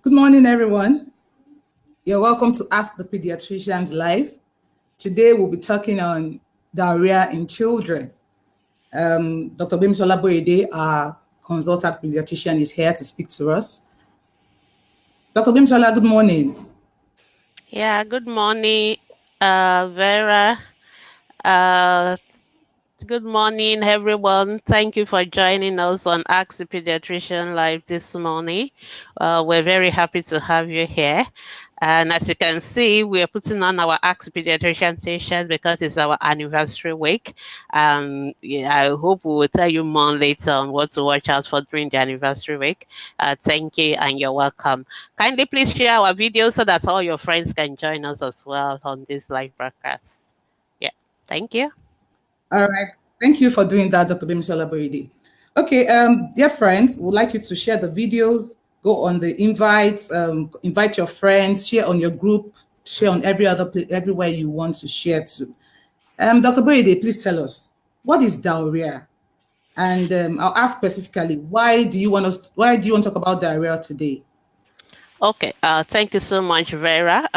Good morning, everyone. You're welcome to Ask the Pediatricians Live. Today, we'll be talking on diarrhea in children. Dr. Bimisola Boyede, our consultant pediatrician, is here to speak to us. Dr. Bimisola, good morning. Yeah, good morning, Vera. Uh, Good morning, everyone. Thank you for joining us on Ask the Pediatrician Live this morning. We're very happy to have you here. And as you can see, we are putting on our Ask the Pediatrician t-shirt because it's our anniversary week. Yeah, I hope we will tell you more later on what to watch out for during the anniversary week. Thank you and you're welcome. Kindly please share our video so that all your friends can join us as well on this live broadcast. Yeah, thank you. All right. Thank you for doing that, Dr. Bimisola Boyede. Okay, dear friends, we'd like you to share the videos, go on the invites, invite your friends, share on your group, share on everywhere you want to share to. Dr. Boyede, please tell us, what is diarrhea? And I'll ask specifically, why do you want to talk about diarrhea today? Okay, thank you so much, Vera.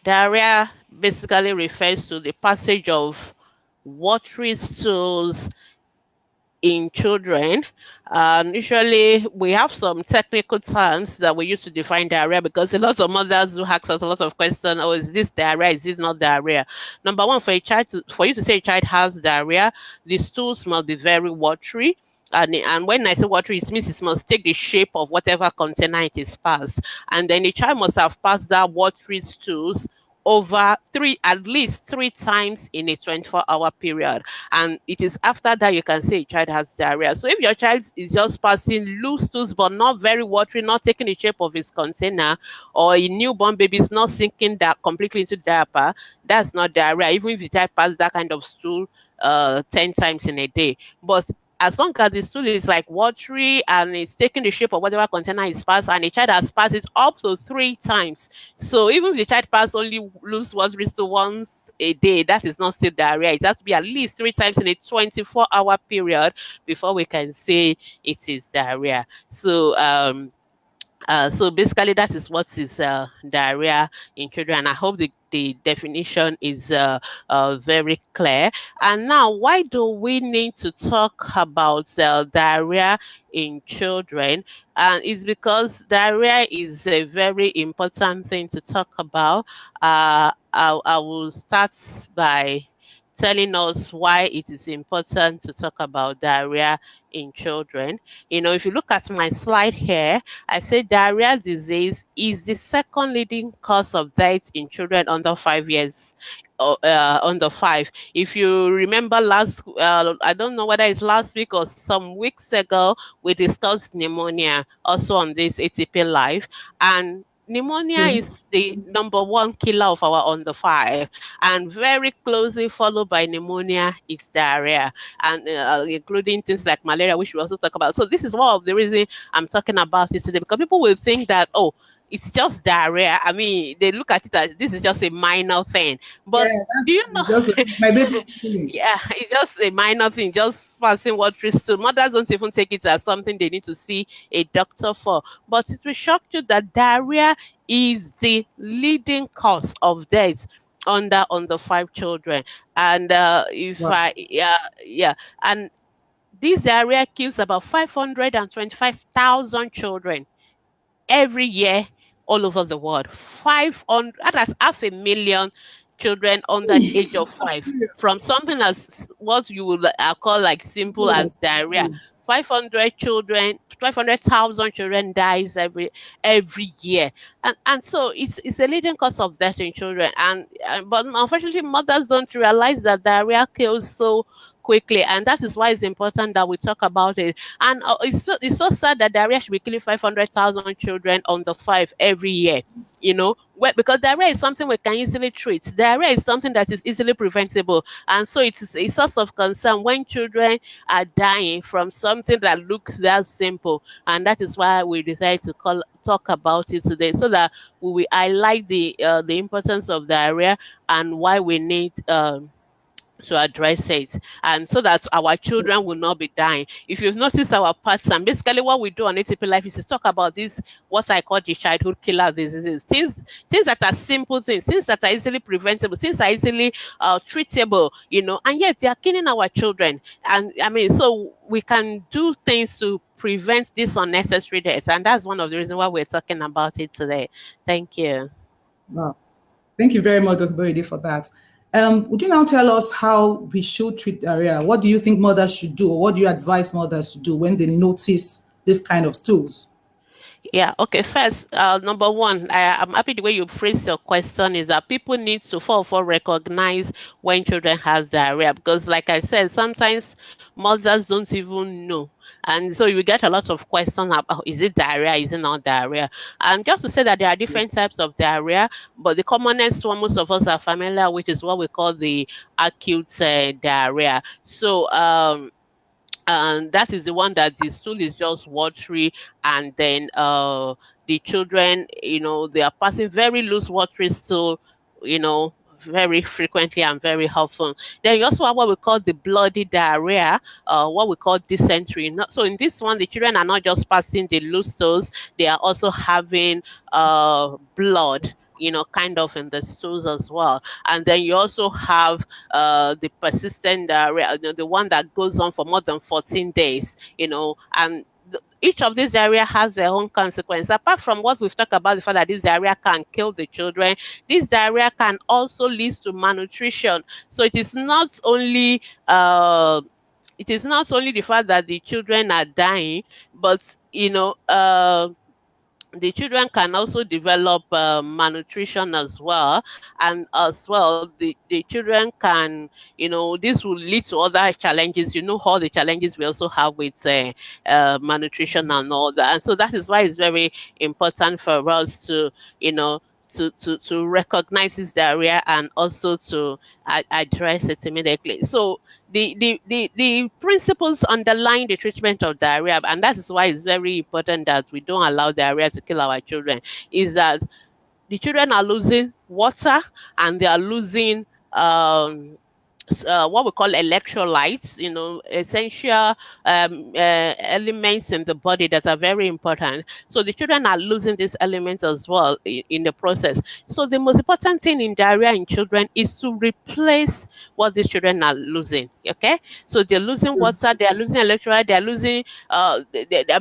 Diarrhea basically refers to the passage of watery stools in children. Usually, we have some technical terms that we use to define diarrhea because a lot of mothers do ask us a lot of questions. Oh, is this diarrhea? Is this not diarrhea? Number one, for you to say a child has diarrhea, the stools must be very watery. And when I say watery, it means it must take the shape of whatever container it is passed. And then the child must have passed that watery stools over at least three times in a 24-hour period, and it is after that you can say a child has diarrhea. So if your child is just passing loose stools but not very watery, not taking the shape of his container, or a newborn baby is not sinking that completely into diaper, that's not diarrhea, even if the child passes that kind of stool 10 times in a day. But as long as the stool is like watery and it's taking the shape of whatever container is passed, and the child has passed it up to three times, so even if the child pass only lose watery stool once a day, that is not still diarrhea. It has to be at least three times in a 24-hour period before we can say it is diarrhea. So basically, that is what is diarrhea in children. And I hope the definition is very clear. And now, why do we need to talk about diarrhea in children? And it's because diarrhea is a very important thing to talk about. I will start by telling us why it is important to talk about diarrhea in children. If you look at my slide here, I say diarrhea disease is the second leading cause of death in children under 5 years. Under five. If you remember I don't know whether it's last week or some weeks ago, we discussed pneumonia also on this ATP Live. And pneumonia Okay. is the number one killer of our under five, and very closely followed by pneumonia is diarrhea, and including things like malaria, which we also talk about. So this is one of the reasons I'm talking about it today, because people will think that, oh, it's just diarrhea. I mean, they look at it as this is just a minor thing. But Yeah, do that's you know? just like my baby feeling. Yeah, it's just a minor thing, just passing water to mothers don't even take it as something they need to see a doctor for. But it will shock you that diarrhea is the leading cause of death under five children. And if Wow. I yeah, and this diarrhea kills about 525,000 children every year all over the world. 500, that's half a million children under the age of five. From something as what you would call like simple as diarrhea. 500 children, 500,000 children dies every year, and so it's a leading cause of death in children. And but unfortunately, mothers don't realize that diarrhea kills so quickly, and that is why it's important that we talk about it. And it's so sad that diarrhea should be killing 500,000 children under five every year. Because diarrhea is something we can easily treat. Diarrhea is something that is easily preventable, and so it is a source of concern when children are dying from something that looks that simple. And that is why we decided to talk about it today, so that we will highlight the importance of diarrhea and why we need to address it, and so that our children will not be dying. If you've noticed our pattern, basically what we do on ATP Life is to talk about this, what I call the childhood killer diseases, things that are simple things that are easily preventable, things are easily treatable, and yet they are killing our children. And I mean, so we can do things to prevent this unnecessary deaths, and that's one of the reasons why we're talking about it today. Thank you. Wow. Thank you very much, Dr. Borede, for that. Would you now tell us how we should treat diarrhea? What do you think mothers should do, or what do you advise mothers to do when they notice this kind of stools? Yeah, okay. First, number one, I'm happy the way you phrased your question is that people need to for recognize when children has diarrhea, because like I said, sometimes mothers don't even know. And so you get a lot of questions about, oh, is it diarrhea, is it not diarrhea? And just to say that there are different types of diarrhea, but the commonest one most of us are familiar with is what we call the acute diarrhea. So and that is the one that the stool is just watery, and then the children, they are passing very loose watery stool, very frequently and very often. Then you also have what we call the bloody diarrhea, what we call dysentery. So in this one, the children are not just passing the loose stools, they are also having blood, kind of in the stools as well. And then you also have the persistent diarrhea, the one that goes on for more than 14 days, and each of these diarrhea has their own consequence. Apart from what we've talked about, the fact that this diarrhea can kill the children, this diarrhea can also lead to malnutrition. So it is not only the fact that the children are dying, but the children can also develop malnutrition as well, and as well the children can, this will lead to other challenges, all the challenges we also have with malnutrition and all that. And so that is why it's very important for us to, you know to recognize this diarrhea and also to address it immediately. So the principles underlying the treatment of diarrhea, and that is why it's very important that we don't allow diarrhea to kill our children, is that the children are losing water, and they are losing what we call electrolytes, essential elements in the body that are very important. So the children are losing these elements as well in the process. So the most important thing in diarrhea in children is to replace what these children are losing. Okay, so they're losing True. water, they are losing electrolyte, they are losing. I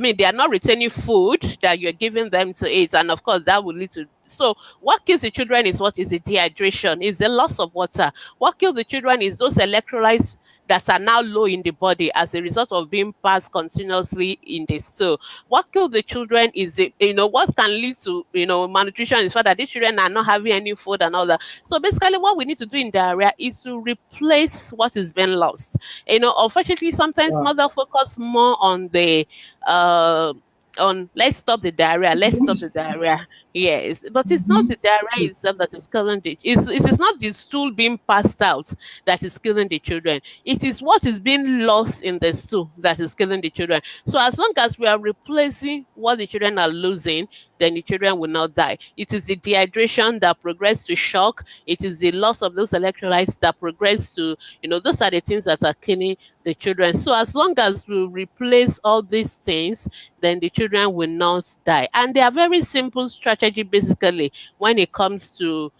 mean, they are not retaining food that you're giving them to eat, and of course that will lead to. So what kills the children is what is the dehydration, is the loss of water. What kills the children is those electrolytes that are now low in the body as a result of being passed continuously in the stool. What kills the children is, what can lead to, malnutrition is the fact that these children are not having any food and all that. So basically, what we need to do in diarrhea is to replace what is being lost. Unfortunately, sometimes Wow. mother focus more on the uh, on let's stop the diarrhea, let's stop the diarrhea. Yes, but it's not the diarrhea True. itself that is killing it is not the stool being passed out that is killing the children. It is what is being lost in the stool that is killing the children. So as long as we are replacing what the children are losing, then the children will not die. It is the dehydration that progress to shock. It is the loss of those electrolytes that progress to, those are the things that are killing the children. So as long as we replace all these things, then the children will not die. And they are very simple strategy basically when it comes to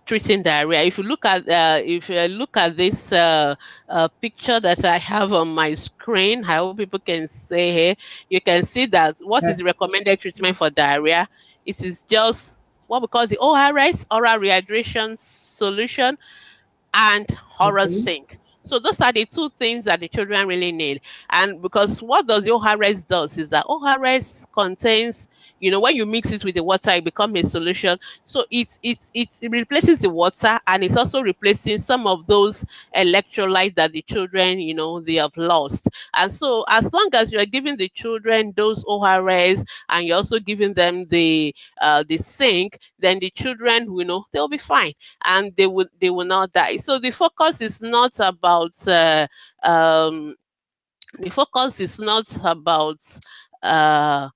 treating diarrhea. If you look at this picture that I have on my screen, I hope people can see here. You can see that what is Yeah. the recommended treatment for diarrhea. It is just what we call the ORS, oral rehydration solution, and horror Okay. sync. So those are the two things that the children really need. And because what does the ORS does is that ORS contains, when you mix it with the water, it becomes a solution. So it replaces the water, and it's also replacing some of those electrolytes that the children, they have lost. And so as long as you're giving the children those ORS, and you're also giving them the zinc, then the children, they'll be fine, and they will not die. So um the focus is not about uh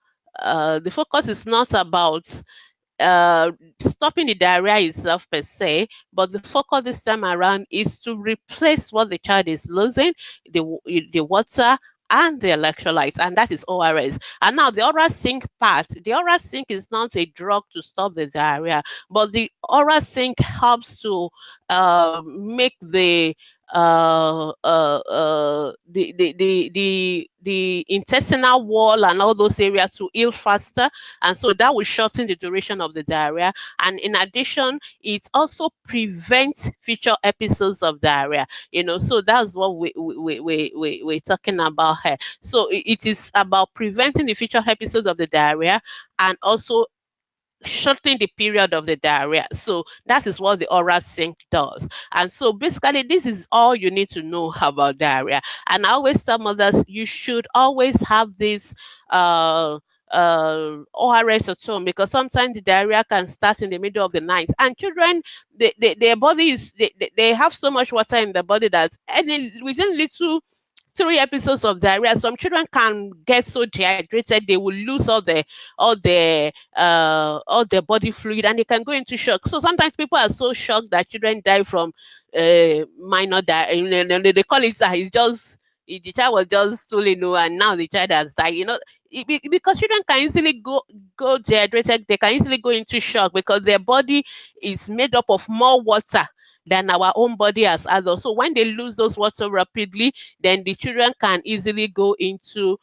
the focus is not about uh, stopping the diarrhea itself per se, but the focus this time around is to replace what the child is losing, the water and the electrolytes, and that is ORS. And now the oral zinc part, the oral zinc is not a drug to stop the diarrhea, but the oral zinc helps to make the intestinal wall and all those areas to heal faster, and so that will shorten the duration of the diarrhea. And in addition, it also prevents future episodes of diarrhea. So that's what we're talking about here. So it is about preventing the future episodes of the diarrhea, and also shortening the period of the diarrhea. So that is what the oral zinc does. And so basically, this is all you need to know about diarrhea. And I always tell mothers, you should always have this uh ORS at home, because sometimes the diarrhea can start in the middle of the night, and children, their body is they have so much water in the body that any within little 3 episodes of diarrhea, some children can get so dehydrated they will lose all their body fluid, and they can go into shock. So sometimes people are so shocked that children die from minor diarrhea. They call it it's just the child was just swollen, and now the child has died. Because children can easily go dehydrated, they can easily go into shock because their body is made up of more water than our own body as adults. So when they lose those water rapidly, then the children can easily go into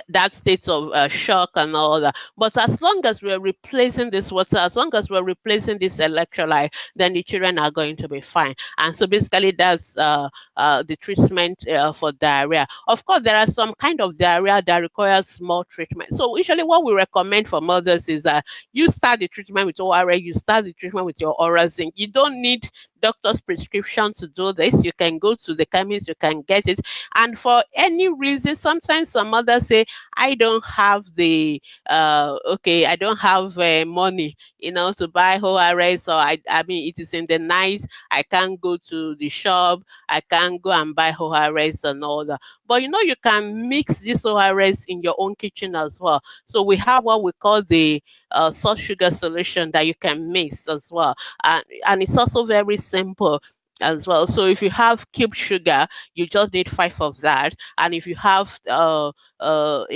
that state of shock and all that. But as long as we're replacing this water, as long as we're replacing this electrolyte, then the children are going to be fine. And so basically, that's the treatment for diarrhea. Of course, there are some kind of diarrhea that requires more treatment. So usually, what we recommend for mothers is that you start the treatment with ORA, you start the treatment with your oral zinc. You don't need doctor's prescription to do this. You can go to the chemist, you can get it. And for any reason, sometimes some mothers say, I don't have I don't have money, to buy ORS, or I mean, it is in the night, I can't go to the shop, I can't go and buy ORS and all that. But you can mix this ORS in your own kitchen as well. So we have what we call the salt sugar solution that you can mix as well. And it's also very simple as well. So if you have cube sugar, you just need 5 of that. And if you have a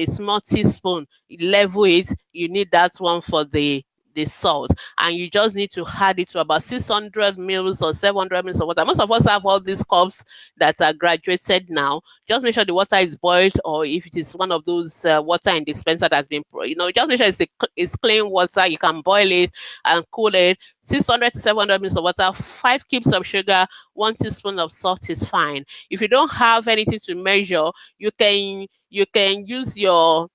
small teaspoon, level it, you need that one for the salt, and you just need to add it to about 600 mils or 700 mils of water. Most of us have all these cups that are graduated now. Just make sure the water is boiled, or if it is one of those water in dispenser that's been, just make sure it's clean water. You can boil it and cool it. 600 to 700 mils of water, 5 cubes of sugar, 1 teaspoon of salt is fine. If you don't have anything to measure, you can use your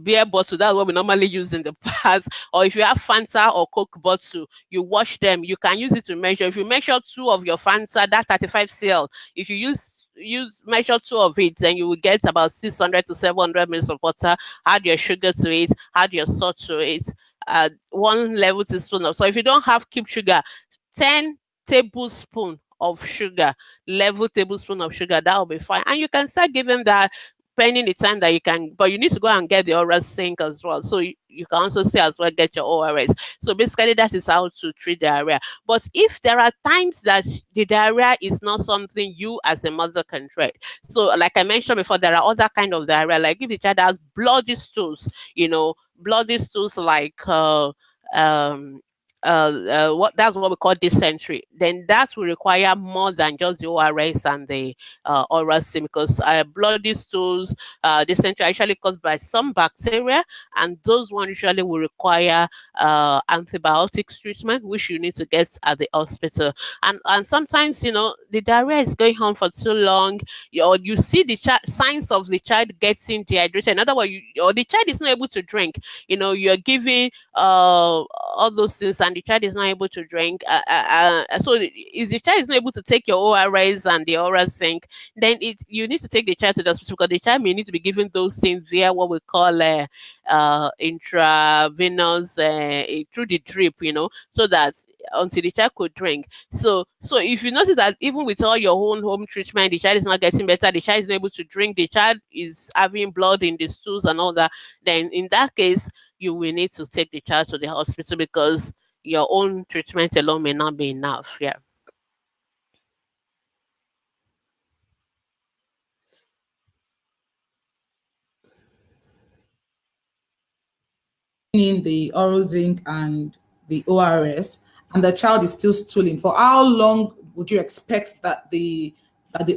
beer bottle. That's what we normally use in the past. Or if you have Fanta or Coke bottle, you wash them. You can use it to measure. If you measure 2 of your Fanta, that 35 cl. If you use measure 2 of it, then you will get about 600 to 700 mils of water. Add your sugar to it. Add your salt to it. 1 level teaspoon of. So if you don't have cube sugar, 10 tablespoon of sugar, level tablespoon of sugar, that will be fine. And you can start giving that pending the time that you can, but you need to go and get the oral zinc as well. So you can also say as well, get your ORS. So basically, that is how to treat diarrhea. But if there are times that the diarrhea is not something you as a mother can treat, so like I mentioned before, there are other kind of diarrhea, like if the child has bloody stools, bloody stools like um what that's what we call dysentery, then that will require more than just the ORS and the oral sim, because bloody stools, dysentery are usually caused by some bacteria, and those ones usually will require antibiotics treatment, which you need to get at the hospital. And sometimes the diarrhea is going on for too long, or you see the signs of the child getting dehydrated. In other words, or the child is not able to drink. You're giving all those things, and the child is not able to drink, so if the child is not able to take your ORS and the oral zinc, then you need to take the child to the hospital, because the child may need to be given those things via what we call intravenous, through the drip, so that until the child could drink. So if you notice that even with all your own home treatment, the child is not getting better, the child is not able to drink, the child is having blood in the stools and all that, then in that case, you will need to take the child to the hospital, because your own treatment alone may not be enough. Yeah. In the oral zinc and the ORS, and the child is still stooling, for how long would you expect that the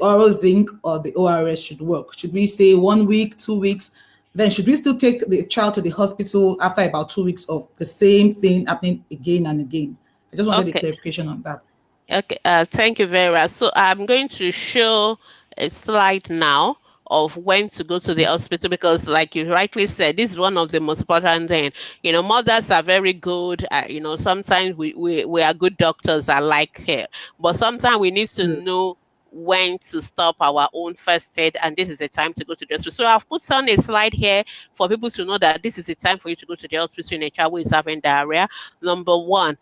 oral zinc or the ORS should work? Should we say 1 week, 2 weeks? Then should we still take the child to the hospital after about 2 weeks of the same thing happening again and again? I just wanted a Okay. clarification on that. Okay, thank you very much. So I'm going to show a slide now of when to go to the hospital, because, like you rightly said, this is one of the most important thing. Mothers are very good. Sometimes we are good doctors. I like her, but sometimes we need to Yeah. know when to stop our own first aid, and this is the time to go to the hospital. So I've put on a slide here for people to know that this is the time for you to go to the hospital in a child who is having diarrhea. Number one,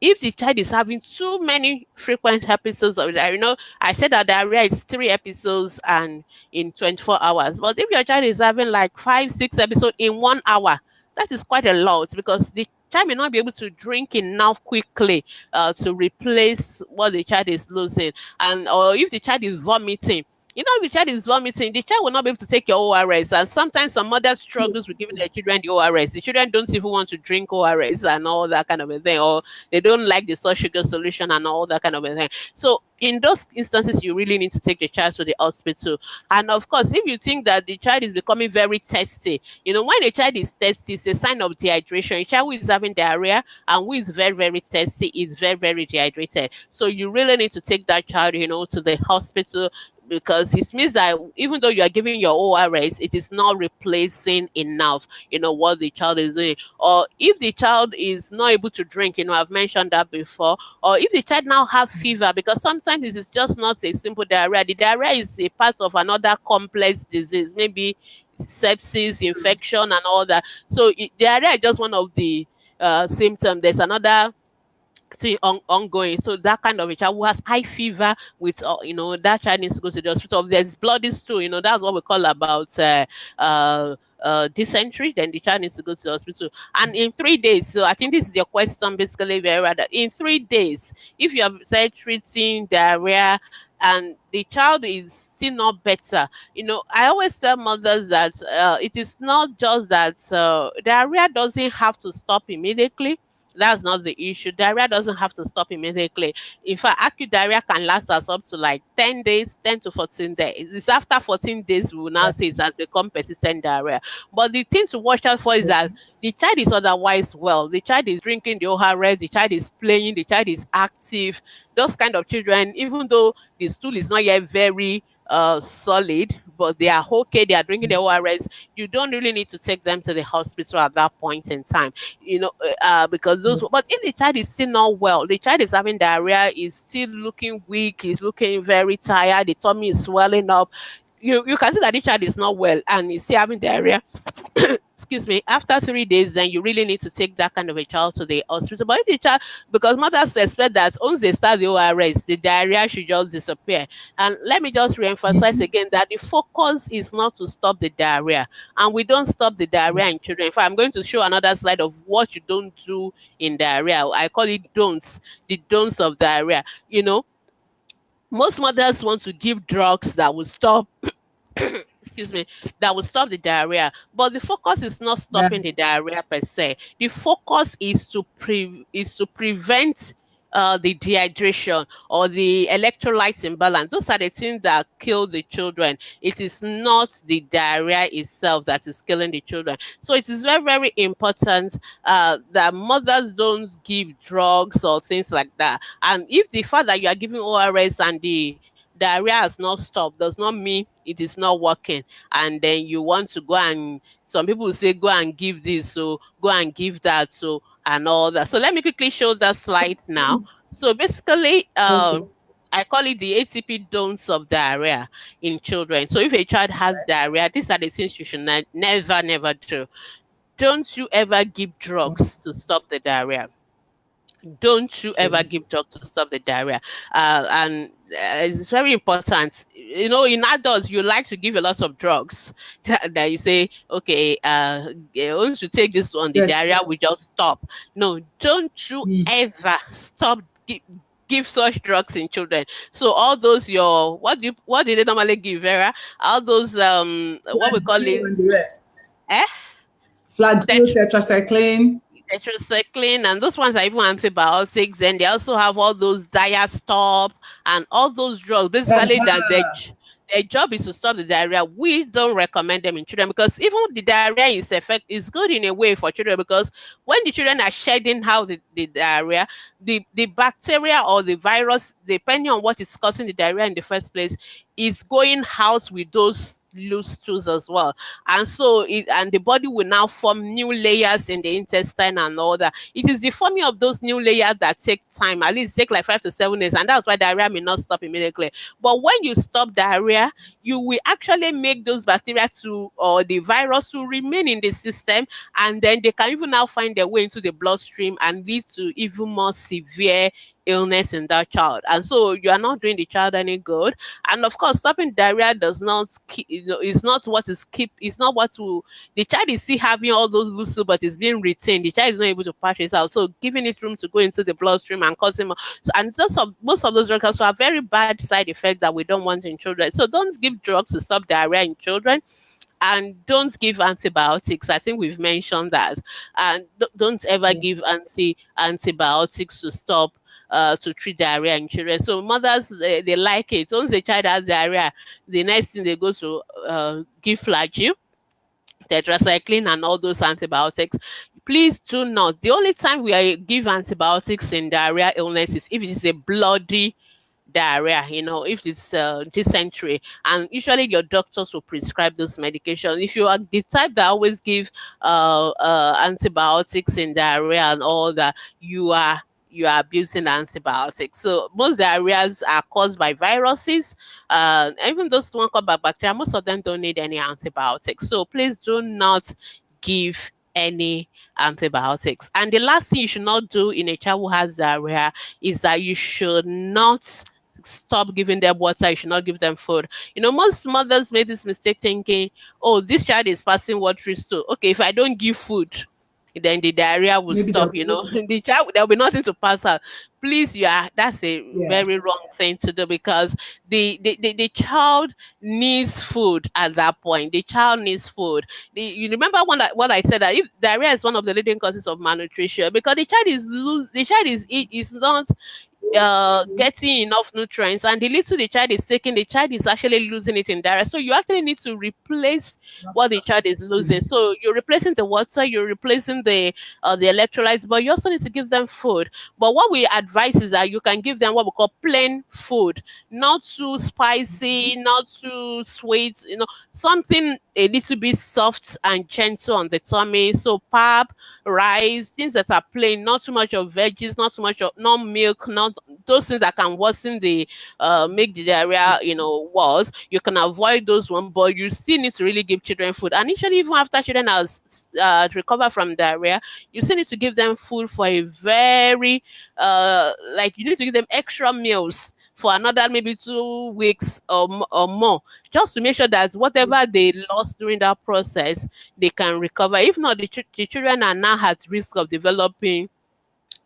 if the child is having too many frequent episodes of diarrhea, I said that diarrhea is 3 episodes and in 24 hours. But if your child is having like 5, 6 episodes in 1 hour, that is quite a lot, because the child may not be able to drink enough quickly to replace what the child is losing. And or if the child is vomiting, if the child is vomiting, the child will not be able to take your ORS. And sometimes some mothers struggles with giving their children the ORS. The children don't even want to drink ORS and all that kind of a thing, or they don't like the salt sugar solution and all that kind of a thing. So in those instances, you really need to take the child to the hospital. And of course, if you think that the child is becoming very thirsty, when a child is thirsty, it's a sign of dehydration. A child who is having diarrhea and who is very, very thirsty is very, very dehydrated. So you really need to take that child, to the hospital, because it means that even though you are giving your ORS, it is not replacing enough, what the child is doing. Or if the child is not able to drink, I've mentioned that before, or if the child now have fever, because sometimes it is just not a simple diarrhea. The diarrhea is a part of another complex disease, maybe sepsis, infection, and all that. So diarrhea is just one of the symptoms. There's another thing ongoing. So that kind of a child who has high fever with, that child needs to go to the hospital. If there's bloody stool, that's what we call about dysentery, then the child needs to go to the hospital. And in 3 days, so I think this is your question basically, Vera, that in 3 days, if you have started treating diarrhea and the child is still not better, I always tell mothers that it is not just that diarrhea doesn't have to stop immediately. That's not the issue. Diarrhea doesn't have to stop immediately. In fact, acute diarrhea can last us up to like 10 days, 10 to 14 days. It's after 14 days we will now say it has become persistent diarrhea. But the thing to watch out for is that the child is otherwise well. The child is drinking the ORS, the child is playing, the child is active. Those kind of children, even though the stool is not yet very solid, but they are okay, they are drinking the ORS, you don't really need to take them to the hospital at that point in time, because but if the child is still not well, the child is having diarrhea, is still looking weak, is looking very tired, the tummy is swelling up, you can see that the child is not well and is still having diarrhea. Excuse me, after 3 days, then you really need to take that kind of a child to the hospital. But if the child, because mothers expect that once they start the ORS, the diarrhea should just disappear. And let me just re-emphasize again that the focus is not to stop the diarrhea, and we don't stop the diarrhea in children. In fact, I'm going to show another slide of what you don't do in diarrhea. I call it don'ts, the don'ts of diarrhea. Most mothers want to give drugs that will stop excuse me, that will stop the diarrhea. But the focus is not Yeah. stopping the diarrhea per se. The focus is to prevent the dehydration or the electrolytes imbalance. Those are the things that kill the children. It is not the diarrhea itself that is killing the children. So it is very, very important that mothers don't give drugs or things like that. And if the fact that you are giving ORS and the diarrhea has not stopped does not mean it is not working, and then you want to go and some people will say go and give this, so go and give that, so and all that. So let me quickly show that slide now. So basically, Okay. I call it the ATP don'ts of diarrhea in children. So if a child has diarrhea, these are the things you should never do. Don't you ever give Okay. drugs to stop the diarrhea. Don't you Okay. ever give drugs to stop the diarrhea. And it's very important. You know, in adults, you like to give a lot of drugs that you say, okay, once you take this one, the Yes. diarrhea will just stop. No, don't you Mm. ever stop. Give such drugs in children. So all those your what do they normally give, Vera? All those what we call Flagyl it, and the rest. eh? Flagyl, tetracycline. Tetracycline, and those ones are even antibiotics, and they also have all those Diastop and all those drugs. Basically, that Uh-huh. their job is to stop the diarrhea. We don't recommend them in children because even the diarrhea is good in a way for children, because when the children are shedding out the diarrhea, the bacteria or the virus, depending on what is causing the diarrhea in the first place, is going out with those loose stools as well. And so the body will now form new layers in the intestine and all that. It is the forming of those new layers that take time, at least take like 5 to 7 days, and that's why diarrhea may not stop immediately. But when you stop diarrhea, you will actually make those bacteria to or the virus to remain in the system, and then they can even now find their way into the bloodstream and lead to even more severe illness in that child. And so you are not doing the child any good. And of course, stopping diarrhea does not keep, is not what is keep, it's not what will, the child is still having all those loose, but it's being retained. The child is not able to pass it out. So giving it room to go into the bloodstream and causing and most of those drugs also have very bad side effects that we don't want in children. So don't give drugs to stop diarrhea in children, and don't give antibiotics. I think we've mentioned that. And don't ever Yeah. give antibiotics to stop to treat diarrhea in children. So mothers, they like it. Once a child has diarrhea, the next thing they go to give flagyl, tetracycline, and all those antibiotics. Please do not. The only time we give antibiotics in diarrhea illness is if it is a bloody diarrhea, if it's dysentery, and usually your doctors will prescribe those medications. If you are the type that always give antibiotics in diarrhea and all that, you are abusing antibiotics. So most diarrheas are caused by viruses. Even those one caused by bacteria, most of them don't need any antibiotics. So please do not give any antibiotics. And the last thing you should not do in a child who has diarrhea is that you should not stop giving them water. You should not give them food. Most mothers make this mistake thinking, oh, this child is passing watery stool. Okay, if I don't give food, then the diarrhea will Maybe stop. they'll lose. The child, there'll be nothing to pass out. Please, that's a Yes. very wrong thing to do, because the child needs food at that point. The child needs food. You remember what I said, that if diarrhea is one of the leading causes of malnutrition, because the child is not getting enough nutrients, and the little the child is taking, the child is actually losing it in diarrhea. So you actually need to replace what the child is losing. Mm. So you're replacing the water, you're replacing the electrolytes, but you also need to give them food. But what we advise is that you can give them what we call plain food, not too spicy, not too sweet, something a little bit soft and gentle on the tummy. So pap, rice, things that are plain, not too much of veggies, not too much of not milk, not those things that can worsen the make the diarrhea worse. You can avoid those ones, but you still need to really give children food. And initially, even after children has recover from diarrhea, you still need to give them food for a very like you need to give them extra meals for another maybe 2 weeks or more, just to make sure that whatever they lost during that process, they can recover. If not, the children are now at risk of developing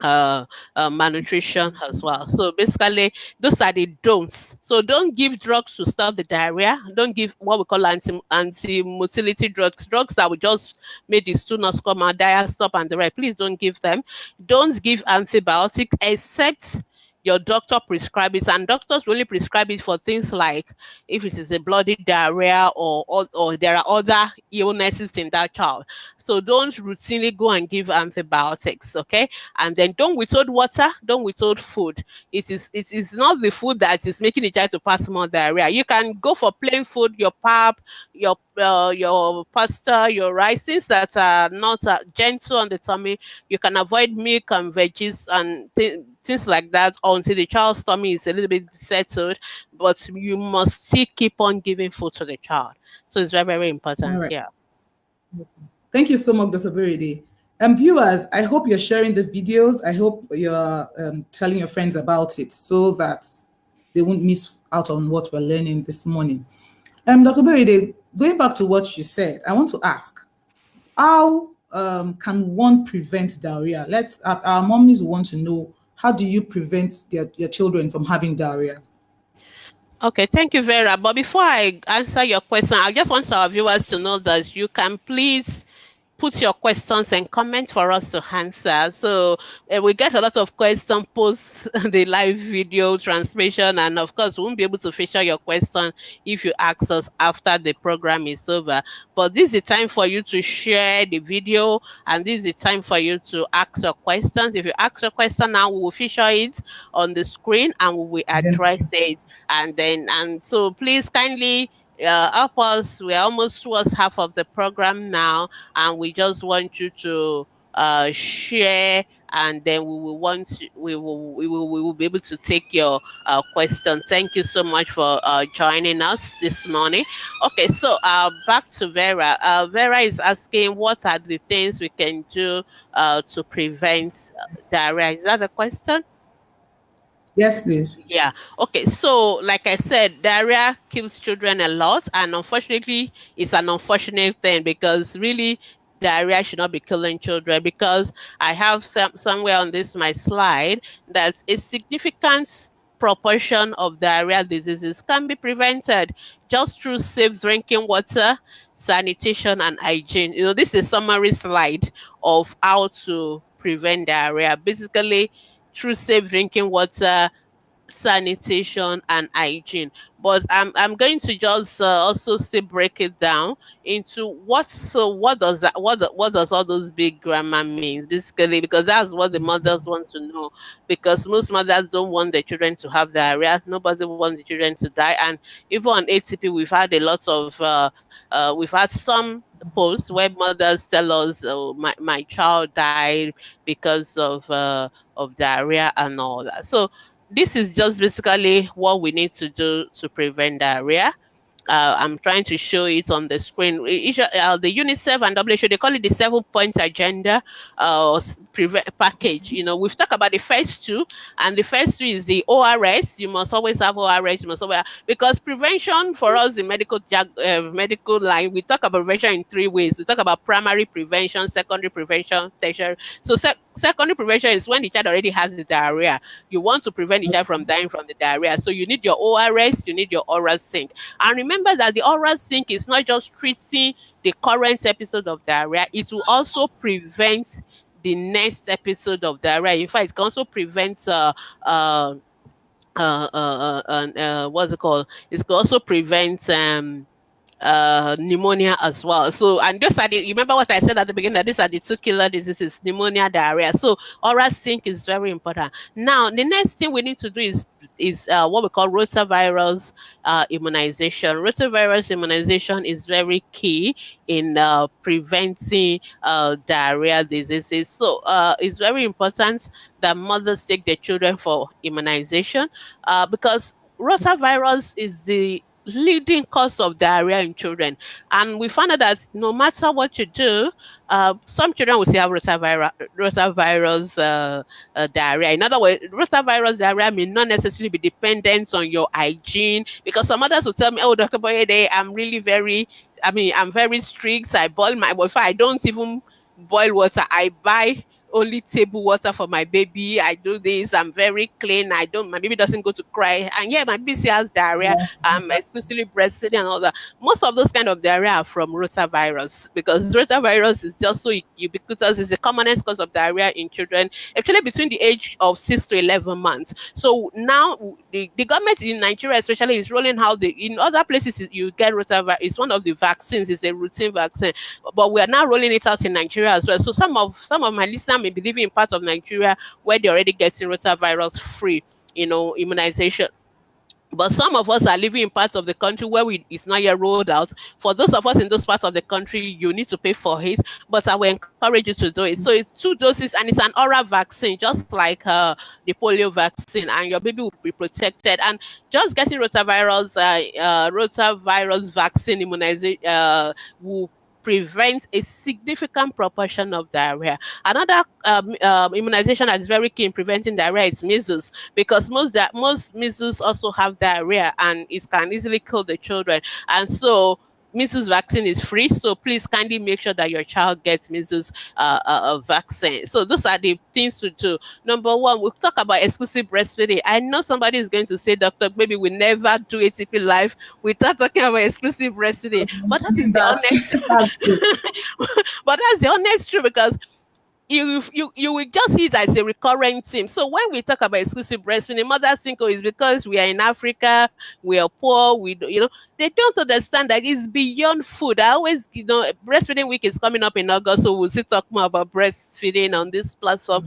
uh, malnutrition as well. So basically, those are the don'ts. So don't give drugs to stop the diarrhea. Don't give what we call anti-motility drugs that will just make the stool not come out, diarrhea stop, and the right. Please don't give them. Don't give antibiotics except your doctor prescribe it, and doctors will only prescribe it for things like if it is a bloody diarrhea, or there are other illnesses in that child. So don't routinely go and give antibiotics, okay? And then don't withhold water, don't withhold food. It is not the food that is making the child to pass more diarrhea. You can go for plain food, your pap, your pasta, your rice, things that are not gentle on the tummy. You can avoid milk and veggies and things like that until the child's tummy is a little bit settled. But you must still keep on giving food to the child. So it's very, very All important. right. Yeah. Thank you so much, Dr. Berede. Viewers, I hope you're sharing the videos. I hope you're telling your friends about it so that they won't miss out on what we're learning this morning. Dr. Berede, going back to what you said, I want to ask, how can one prevent diarrhea? Our mommies want to know, how do you prevent your children from having diarrhea? Okay, thank you, Vera. But before I answer your question, I just want our viewers to know that you can please put your questions and comments for us to answer. So we get a lot of questions post the live video transmission, and of course, we won't be able to feature your question if you ask us after the program is over. But this is the time for you to share the video, and this is the time for you to ask your questions. If you ask your question now, we will feature it on the screen and we will address Then, it. And so please kindly help us. We're almost towards half of the program now, and we just want you to share, and then we will be able to take your question. Thank you so much for joining us this morning. Okay, so back to Vera. Vera is asking, what are the things we can do to prevent diarrhea? Is that the question? yes, please. Yeah. Okay. So, like I said, diarrhea kills children a lot, and unfortunately, it's an unfortunate thing because really, diarrhea should not be killing children. Because I have somewhere on this my slide that a significant proportion of diarrhea diseases can be prevented just through safe drinking water, sanitation, and hygiene. This is a summary slide of how to prevent diarrhea. Basically, through safe drinking water, sanitation, and hygiene. But I'm going to just also still break it down into what does that what does all those big grammar means basically, because that's what the mothers want to know, because most mothers don't want their children to have diarrhea. Nobody wants the children to die. And even on ATP, we've had a lot of we've had some posts where mothers tell us, oh, my child died because of diarrhea and all that. So this is just basically what we need to do to prevent diarrhea. I'm trying to show it on the screen. The UNICEF and WHO, they call it the 7 point agenda package. We've talked about the first two, and the first two is the ORS. You must always have ORS. You must always because prevention for us in medical line, we talk about prevention in three ways. We talk about primary prevention, secondary prevention, tertiary. So secondary prevention is when the child already has the diarrhea. You want to prevent the child from dying from the diarrhea. So you need your ORS, you need your oral sync. And remember that the oral sync is not just treating the current episode of diarrhea, it will also prevent the next episode of diarrhea. In fact, it can also prevent uh, what's it called? It can also prevent pneumonia as well. So, and those are the, you remember what I said at the beginning, that these are the two killer diseases, pneumonia, diarrhea. So oral sync is very important. Now, the next thing we need to do is what we call rotavirus immunization. Rotavirus immunization is very key in preventing diarrhea diseases. So it's very important that mothers take their children for immunization because rotavirus is the leading cause of diarrhea in children. And we found out that no matter what you do, some children will still have rotavirus diarrhea. In other words, rotavirus diarrhea may not necessarily be dependent on your hygiene, because some others will tell me, oh, Dr. Boyede, I'm very strict. I boil my water. I don't even boil water. I buy only table water for my baby. I do this. I'm very clean. I don't. My baby doesn't go to cry. And yeah, my baby still has diarrhea. Yeah, I'm exclusively breastfeeding and all that. Most of those kind of diarrhea are from rotavirus, because rotavirus is just so ubiquitous. It's the commonest cause of diarrhea in children, actually between the age of 6 to 11 months. So now the government in Nigeria especially is rolling out the in other places you get rotavirus. It's one of the vaccines. It's a routine vaccine, but we are now rolling it out in Nigeria as well. So some of my listeners may be living in parts of Nigeria where they're already getting rotavirus free, immunization. But some of us are living in parts of the country where it's not yet rolled out. For those of us in those parts of the country, you need to pay for it, but I will encourage you to do it. So it's 2 doses and it's an oral vaccine, just like the polio vaccine, and your baby will be protected. And just getting rotavirus vaccine immunization will prevent a significant proportion of diarrhea. Another immunization that is very key in preventing diarrhea is measles, because most measles also have diarrhea and it can easily kill the children. And so measles vaccine is free, so please kindly make sure that your child gets measles vaccine. So those are the things to do. Number one, we'll talk about exclusive breastfeeding. I know somebody is going to say, Doctor, maybe we never do ATP live without talking about exclusive breastfeeding, but that is imagine the that. honest That's good. but that's the honest truth, because you will just see it as a recurrent theme. So when we talk about exclusive breastfeeding, mothers think, oh, it's because we are in Africa, we are poor, they don't understand that it's beyond food. I always, breastfeeding week is coming up in August, so we'll still talk more about breastfeeding on this platform.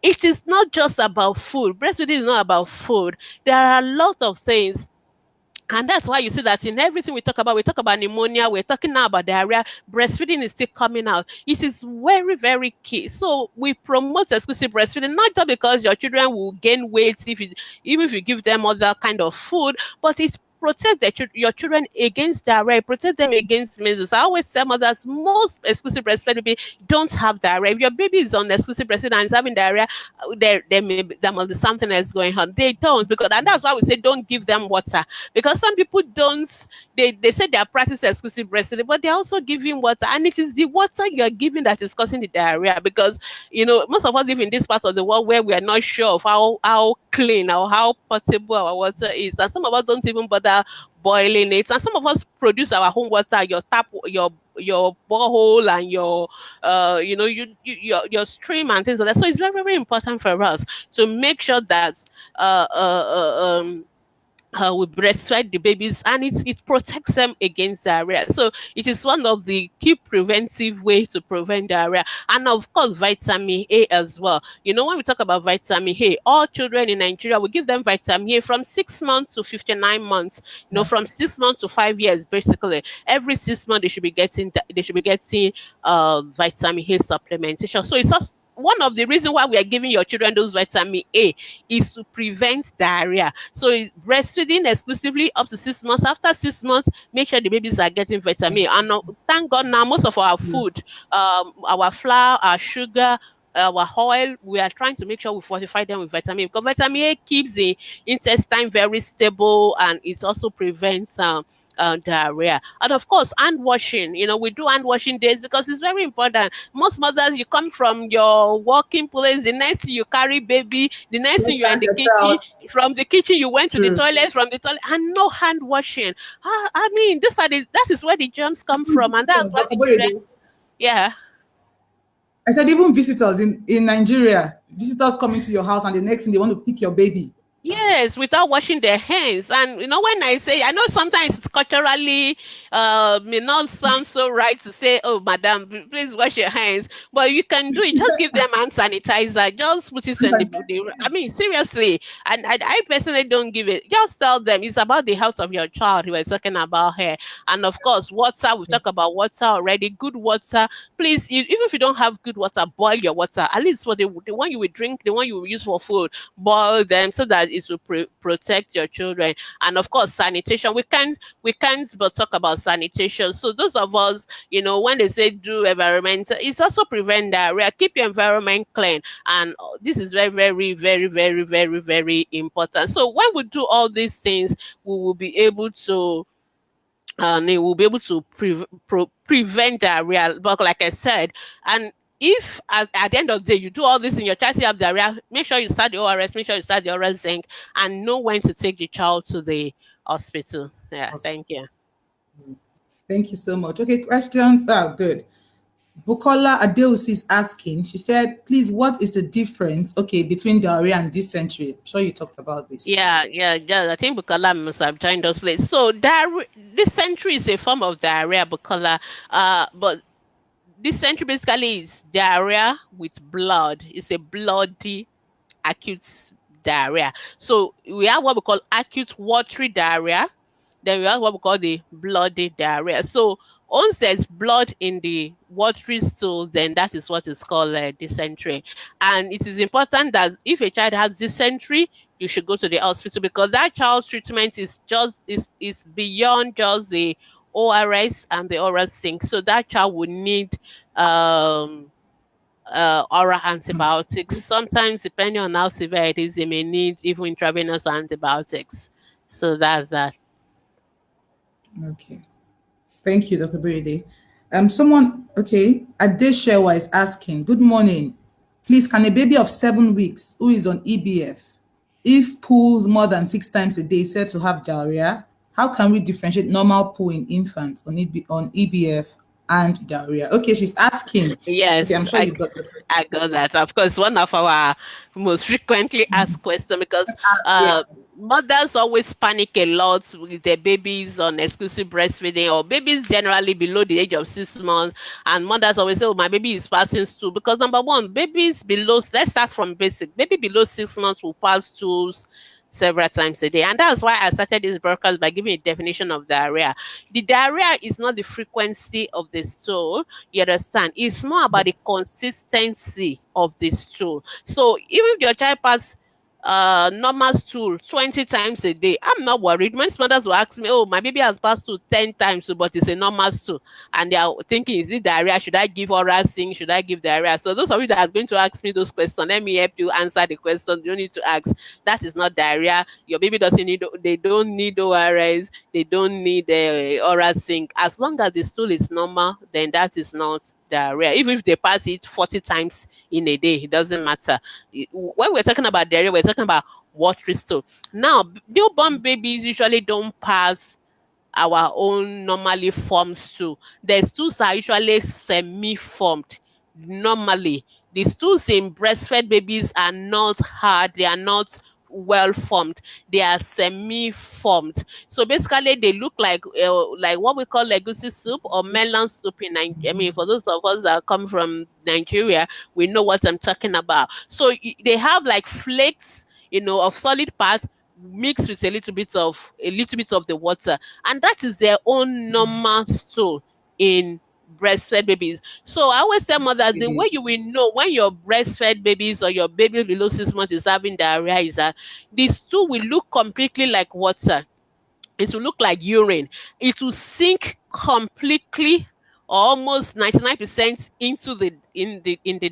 It is not just about food. Breastfeeding is not about food. There are a lot of things, and that's why you see that in everything we talk about pneumonia, we're talking now about diarrhea, breastfeeding is still coming out. It is very, very key. So we promote exclusive breastfeeding, not just because your children will gain weight even if you give them other kind of food, but it protect your children against diarrhea, protect them against measles. I always tell mothers most exclusive breastfeeding baby don't have diarrhea. If your baby is on exclusive breastfeeding and is having diarrhea, there must be something else going on. They don't, and that's why we say don't give them water, because some people don't, they say they are practicing exclusive breastfeeding, but they're also giving water, and it is the water you are giving that is causing the diarrhea. Because most of us live in this part of the world where we are not sure of how clean or how potable our water is, and some of us don't even bother boiling it, and some of us produce our own water, your tap, your borehole, and your stream and things like that. So it's very, very important for us to make sure that uh, uh, uh, um we breastfeed the babies, and it protects them against diarrhea. So it is one of the key preventive ways to prevent diarrhea. And of course, vitamin A as well. When we talk about vitamin A, all children in Nigeria, we give them vitamin A from 6 months to 59 months. From 6 months to 5 years, basically. Every 6 months they should be getting vitamin A supplementation. So it's also one of the reasons why we are giving your children those vitamin A is to prevent diarrhea. So breastfeeding exclusively up to 6 months. After 6 months, make sure the babies are getting vitamin A. And thank God now most of our food, our flour, our sugar, our oil, we are trying to make sure we fortify them with vitamin A, because vitamin A keeps the intestine very stable, and it also prevents diarrhea. And of course, hand washing. We do hand washing days because it's very important. Most mothers, you come from your working place, the next thing you carry baby, the next thing Let's you are in thank the your kitchen, child. from the kitchen you went to the True. toilet, from the toilet, and no hand washing. I mean, that is where the germs come from, and that's why Dr. the children. Boyedo, Yeah. I said even visitors in Nigeria, visitors coming to your house and the next thing they want to pick your baby. Yes, without washing their hands. And when I know sometimes it's culturally may not sound so right to say, oh madam, please wash your hands. But you can do it. Just give them hand sanitizer. Just put it in I mean, seriously. And I personally don't give it. Just tell them it's about the health of your child we were talking about here. And of course, water, we've talked about water already. Good water. Please, even if you don't have good water, boil your water. At least for the one you will drink, the one you will use for food, boil them so that it will protect your children. And of course, sanitation, we can't but talk about sanitation. So those of us, when they say do environment, it's also prevent diarrhea. Keep your environment clean, and this is very, very, very, very, very, very important. So when we do all these things, we will be able to and it will be able to prevent diarrhea. But like I said, and if at the end of the day you do all this in your child still have diarrhea, make sure you start the ORS, make sure you start the oral zinc, and know when to take the child to the hospital. Yeah, thank you. Thank you so much. Okay, questions. Oh, good. Bukola Adeosi is asking, she said, please, what is the difference, okay, between diarrhea and dysentery? I'm sure you talked about this. Yeah. I think Bukola must have joined us late. So dysentery is a form of diarrhea, Bukola. But dysentery basically is diarrhea with blood. It's a bloody acute diarrhea. So we have what we call acute watery diarrhea. Then we have what we call the bloody diarrhea. So once there's blood in the watery stool, then that is what is called dysentery. And it is important that if a child has dysentery, you should go to the hospital, because that child's treatment is beyond just the ORS and the oral zinc. So that child would need um oral antibiotics. Sometimes, depending on how severe it is, they may need even intravenous antibiotics. So that's that. Okay. Thank you, Dr. Brady. Okay, Adeshewa is asking, good morning. Please, can a baby of 7 weeks who is on EBF, if pools more than 6 times a day, said to have diarrhea, how can we differentiate normal poo in infants on EBF and diarrhea? Okay, she's asking. Okay, I'm Yes, sure you got the question. I got that. Of course, one of our most frequently asked questions, because Yeah. mothers always panic a lot with their babies on exclusive breastfeeding, or babies generally below the age of 6 months. And mothers always say, "Oh, my baby is passing stool." Because number one, babies below, let's start from basic. Baby below 6 months will pass stools several times a day. And that's why I started this broadcast by giving a definition of diarrhea. The diarrhea is not the frequency of the stool, you understand? It's more about the consistency of the stool. So even if your child pass normal stool 20 times a day, I'm not worried. Most mothers will ask me, "Oh, my baby has passed stool 10 times, but it's a normal stool." And they are thinking, is it diarrhea? Should I give oral zinc? Should I give diarrhea? So those of you that are going to ask me those questions, let me help you answer the question. You don't need to ask. That is not diarrhea. Your baby doesn't need, they don't need ORS, they don't need oral zinc. As long as the stool is normal, then that is not diarrhea. Even if they pass it 40 times in a day, it doesn't matter. When we're talking about diarrhea, we're talking about watery stool. Now, newborn babies usually don't pass our own normally formed stool. The stools are usually semi-formed. Normally, the stools in breastfed babies are not hard, they are not well formed, they are semi-formed. So basically they look like what we call legusi soup or melon soup in Nigeria. I mean, for those of us that come from Nigeria, we know what I'm talking about. So they have like flakes, of solid parts mixed with a little bit of the water, and that is their own normal stool in breastfed babies. So I always tell mothers, the way you will know when your breastfed babies or your baby below 6 months is having diarrhea is that the stool will look completely like water. It will look like urine. It will sink completely, almost 99% into the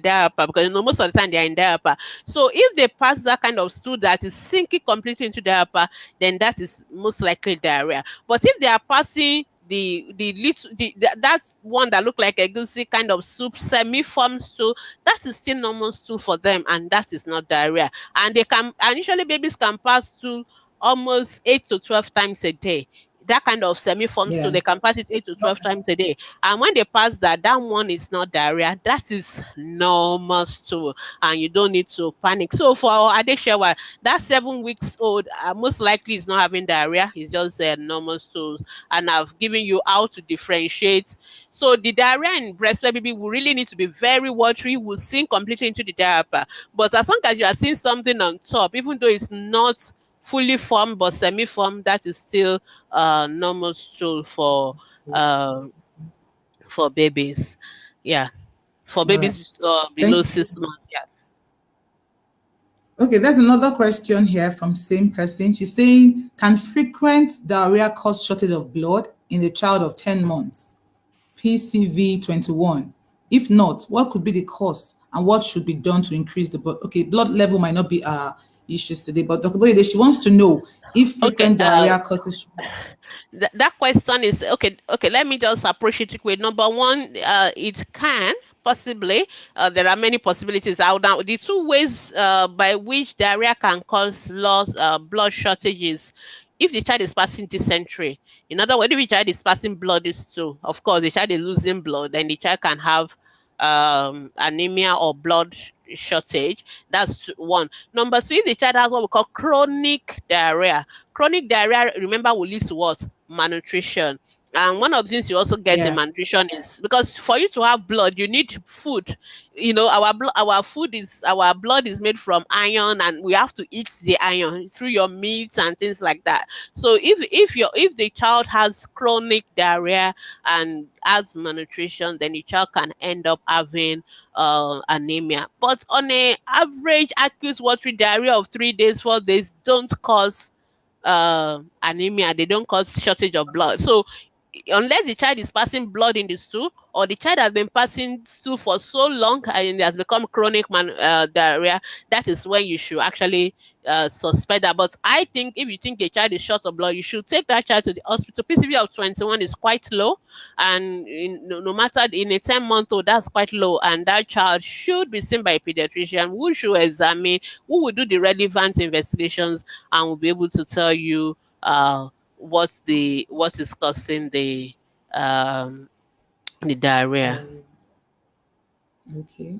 diaper, because most of the time they are in diaper. So if they pass that kind of stool that is sinking completely into diaper, then that is most likely diarrhea. But if they are passing the little that's one that look like a goosey kind of soup, semi-formed stool, that is still normal stool for them, and that is not diarrhea. And usually babies can pass stool almost 8 to 12 times a day. That kind of semi-formed stool, Yeah. they can pass it 8 to 12 times a day. And when they pass that, that one is not diarrhea. That is normal stool, and you don't need to panic. So for Adeshewa, that 7 weeks old, most likely is not having diarrhea. It's just normal stools. And I've given you how to differentiate. So the diarrhea in breastfed baby will really need to be very watery, will sink completely into the diaper. But as long as you are seeing something on top, even though it's not fully formed but semi-formed, that is still normal stool uh, for babies. Yeah, for All right. babies below Thank 6 months. Yeah. Okay, there's another question here from same person. She's saying, can frequent diarrhea cause shortage of blood in a child of 10 months? PCV 21. If not, what could be the cause and what should be done to increase the blood? Okay, blood level might not be our issues today, but Dr. Boyede, she wants to know if Okay. frequent diarrhea causes. That question is okay. Okay, let me just approach it with number one. It can possibly. There are many possibilities out now. The two ways by which diarrhea can cause loss, blood shortages. If the child is passing dysentery, in other words, if the child is passing blood too, of course, the child is losing blood, then the child can have anemia or blood shortage. That's one. Number two, if the child has what we call chronic diarrhea, remember, will lead to what? Malnutrition. And one of the things you also get in Yeah. malnutrition is because for you to have blood, you need food. Our blood is made from iron, and we have to eat the iron through your meats and things like that. So if the child has chronic diarrhea and has malnutrition, then the child can end up having anemia. But on a average acute watery diarrhea of 3 days, 4 days don't cause anemia. They don't cause shortage of blood. So unless the child is passing blood in the stool, or the child has been passing stool for so long and it has become chronic diarrhea, that is when you should actually suspect that. But I think if you think the child is short of blood, you should take that child to the hospital. PCV of 21 is quite low, and no matter in a 10-month old, that's quite low, and that child should be seen by a pediatrician who should examine, who will do the relevant investigations, and will be able to tell you what is causing um the diarrhea. Okay.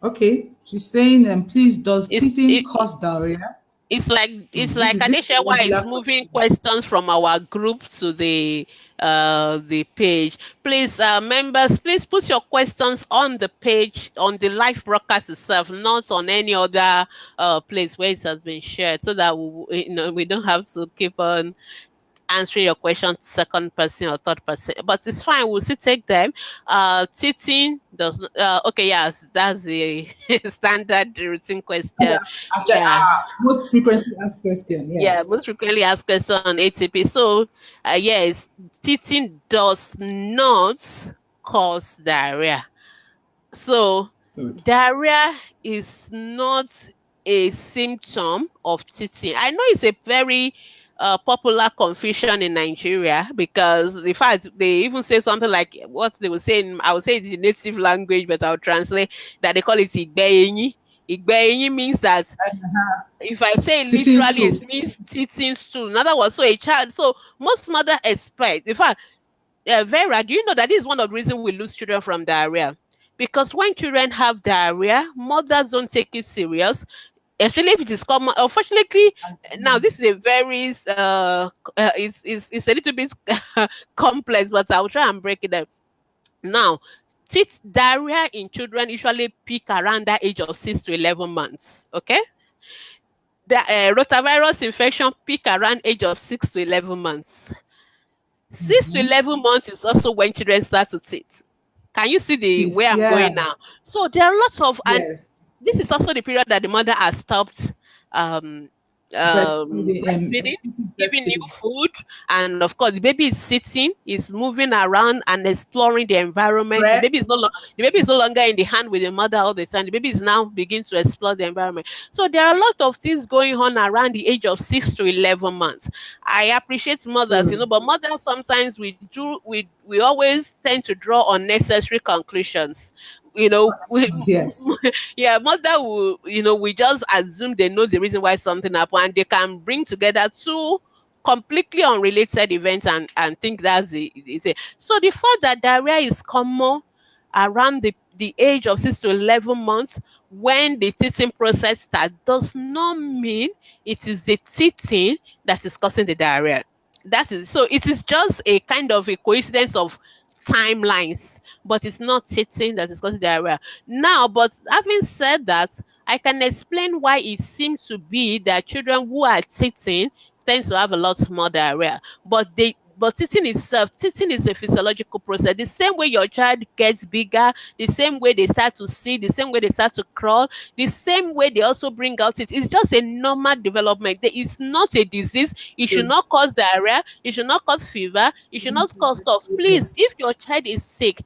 Okay. She's saying, please, does It's teething it, cause diarrhea? it's This like is this is a Adeshewa regular is moving question. questions from our group to the page. Please, members, please put your questions on the page, on the live broadcast itself, not on any other place where it has been shared, so that we don't have to keep on answering your question second person or third person, but it's fine, we'll still take them. Teaching does not, okay, yes, that's the standard routine question. After Yeah, most frequently asked question, yeah, yes. most frequently asked question on ATP. So yes, teaching does not cause diarrhea. So Good. diarrhea is not a symptom of teething. I know it's a very popular confusion in Nigeria, because in fact they even say something like what they were saying. I would say it in the native language, but I'll translate that they call it igbeyin. Igbeyin means that if I say it Teaching literally, it stool. means teething stool. In other words, so a child. So most mother expect. In fact, Vera, do you know that this is one of the reasons we lose children from diarrhea? Because when children have diarrhea, mothers don't take it serious, especially if it is common. Unfortunately, now this is a very it's a little bit complex, but I'll try and break it down. Now, teeth diarrhea in children usually peak around that age of 6 to 11 months. Okay, the rotavirus infection peak around age of 6 to 11 months. 6 to 11 months is also when children start to teeth. Can you see the Teeth. where I'm Yeah. going now? So there are lots of, and Yes. this is also the period that the mother has stopped um, Breastfeeding. breastfeeding, giving new Breastfeeding. food, and of course the baby is sitting, is moving around and exploring the environment. Breast. The baby is no longer in the hand with the mother all the time. The baby is now begin to explore the environment. So there are a lot of things going on around the age of 6 to 11 months. I appreciate mothers, Good. but mothers sometimes we always tend to draw unnecessary conclusions. Yes. Yeah, mother will, we just assume they know the reason why something happened, and they can bring together two completely unrelated events and think that's it. So the fact that diarrhea is common around the age of 6 to 11 months when the teething process starts does not mean it is the teething that is causing the diarrhea. That is, so it is just a kind of a coincidence of timelines, but it's not teething that is causing diarrhea. Now, but having said that, I can explain why it seems to be that children who are teething tend to have a lot more diarrhea. But teething is a physiological process. The same way your child gets bigger, the same way they start to see, the same way they start to crawl, the same way they also bring out it. It's just a normal development. There is not a disease. It should Good. not cause diarrhea. It should not cause fever. It should not cause cough. Please, if your child is sick,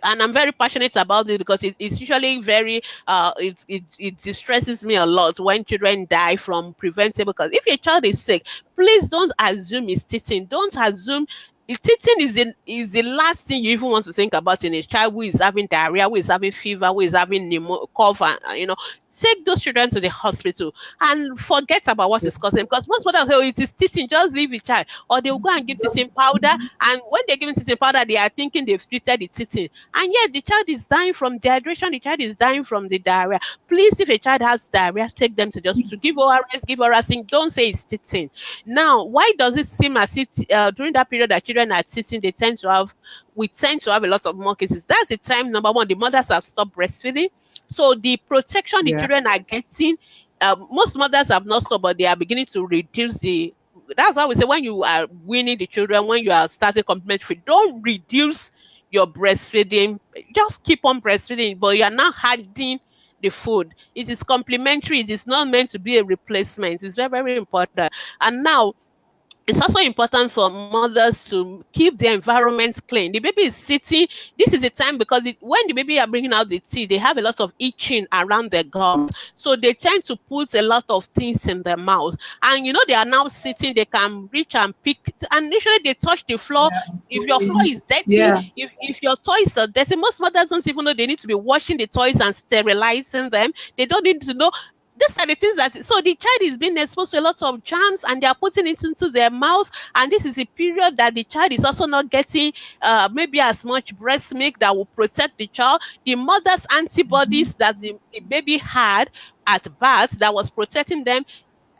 And I'm very passionate about this because it's usually very it distresses me a lot when children die from preventable. Because if a child is sick, please don't assume it's teething. Don't assume teething is the last thing you even want to think about in a child who is having diarrhea, who is having fever, who is having cough, and take those children to the hospital and forget about what is causing. Because most mothers say, oh, it is teething, just leave the child, or they will go and give teething powder, and when they're giving teething powder, they are thinking they've treated the teething, and yet the child is dying from dehydration, the child is dying from the diarrhea. Please, if a child has diarrhea, take them to just to give ORS, give ORS. Don't say it's teething. Now, why does it seem as if during that period that children are teething, we tend to have a lot of more cases? That's the time, number one, the mothers have stopped breastfeeding. So the protection the Yeah. children are getting, most mothers have not stopped, but they are beginning to reduce the. That's why we say when you are weaning the children, when you are starting complementary, don't reduce your breastfeeding. Just keep on breastfeeding, but you are now adding the food. It is complementary. It is not meant to be a replacement. It's very, very important. And now it's also important for mothers to keep the environment clean. The baby is sitting. This is the time because when the baby are bringing out the teeth, they have a lot of itching around their gums. So they tend to put a lot of things in their mouth. And they are now sitting, they can reach and pick. And usually they touch the floor. Yeah. If your floor is dirty, Yeah. if your toys are dirty, most mothers don't even know they need to be washing the toys and sterilizing them. They don't need to know these are the things that so the child is being exposed to a lot of germs and they are putting it into their mouth, and this is a period that the child is also not getting maybe as much breast milk that will protect the child. The mother's antibodies that the baby had at birth that was protecting them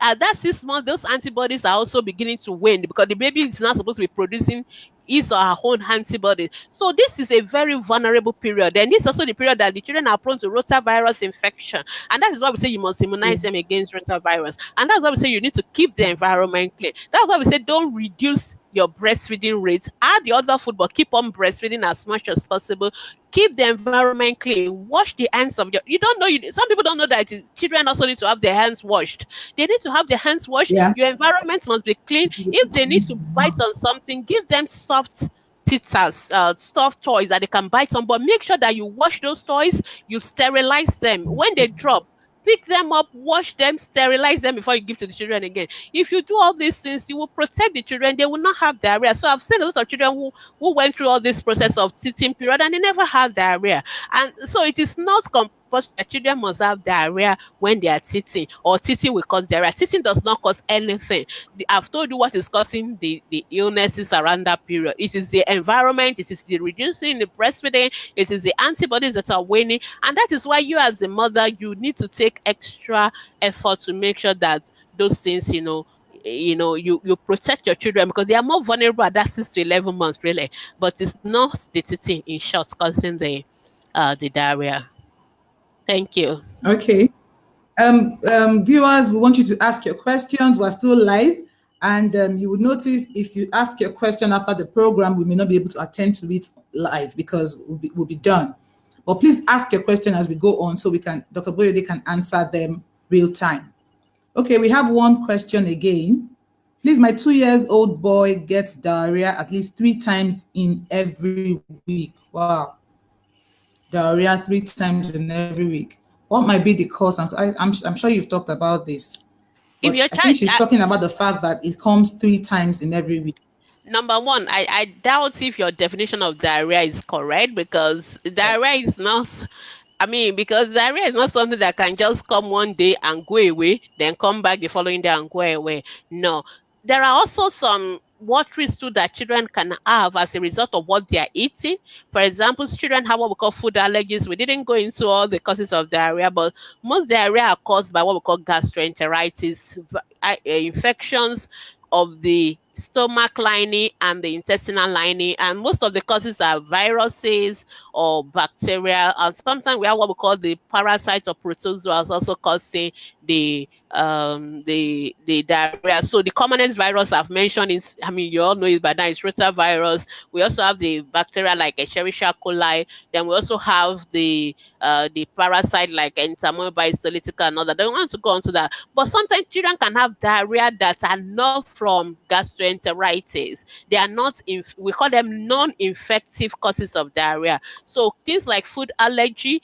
at that 6 months, those antibodies are also beginning to wane because the baby is not supposed to be producing his or her own antibodies. So this is a very vulnerable period. And this is also the period that the children are prone to rotavirus infection. And that is why we say you must Yeah. immunize them against rotavirus. And that's why we say you need to keep the environment clean. That's why we say don't reduce your breastfeeding rate. Add the other food, but keep on breastfeeding as much as possible. Keep the environment clean. Wash the hands of your. You don't know. Some people don't know that children also need to have their hands washed. They need to have their hands washed. Yeah. Your environment must be clean. If they need to bite on something, give them soft teethers, soft toys that they can bite on. But make sure that you wash those toys, you sterilize them. When they drop, pick them up, wash them, sterilize them before you give to the children again. If you do all these things, you will protect the children. They will not have diarrhea. So I've seen a lot of children who went through all this process of teething period and they never have diarrhea. And so it is not compulsory that children must have diarrhea when they are teething, or teething will cause diarrhea. Teething does not cause anything. I've told you what is causing the illnesses around that period. It is the environment, it is the reducing the breastfeeding, it is the antibodies that are waning. And that is why you as a mother, you need to take extra effort to make sure that those things, you protect your children because they are more vulnerable at that 6 to 11 months, really. But it's not the teething, in short, causing the diarrhea. Thank you. Okay. Viewers, we want you to ask your questions. We're still live. And you would notice if you ask your question after the program, we may not be able to attend to it live because we'll be done. But please ask your question as we go on so Dr. Boyode can answer them real time. Okay, we have one question again. Please, my 2 years old boy gets diarrhea at least 3 times in every week. Wow. Diarrhea 3 times in every week. What might be the cause? And so I'm sure you've talked about this, If but your I think child, she's talking about the fact that it comes 3 times in every week. number one, I doubt if your definition of diarrhea is correct because diarrhea is not. I mean, because diarrhea is not something that can just come one day and go away, then come back the following day and go away. No. There are also some watery stool that children can have as a result of what they are eating. For example, children have what we call food allergies. We didn't go into all the causes of diarrhea, but most diarrhea are caused by what we call gastroenteritis, infections of the stomach lining and the intestinal lining. And most of the causes are viruses or bacteria. And sometimes we have what we call the parasite or protozoas also causing the diarrhea. So the commonest virus I've mentioned is, I mean, you all know it by now, is rotavirus. We also have the bacteria like Escherichia coli. Then we also have the parasite like Entamoeba histolytica and all that. I don't want to go into that. But sometimes children can have diarrhea that are not from gastroenteritis. They are not, we call them non-infective causes of diarrhea. So things like food allergy,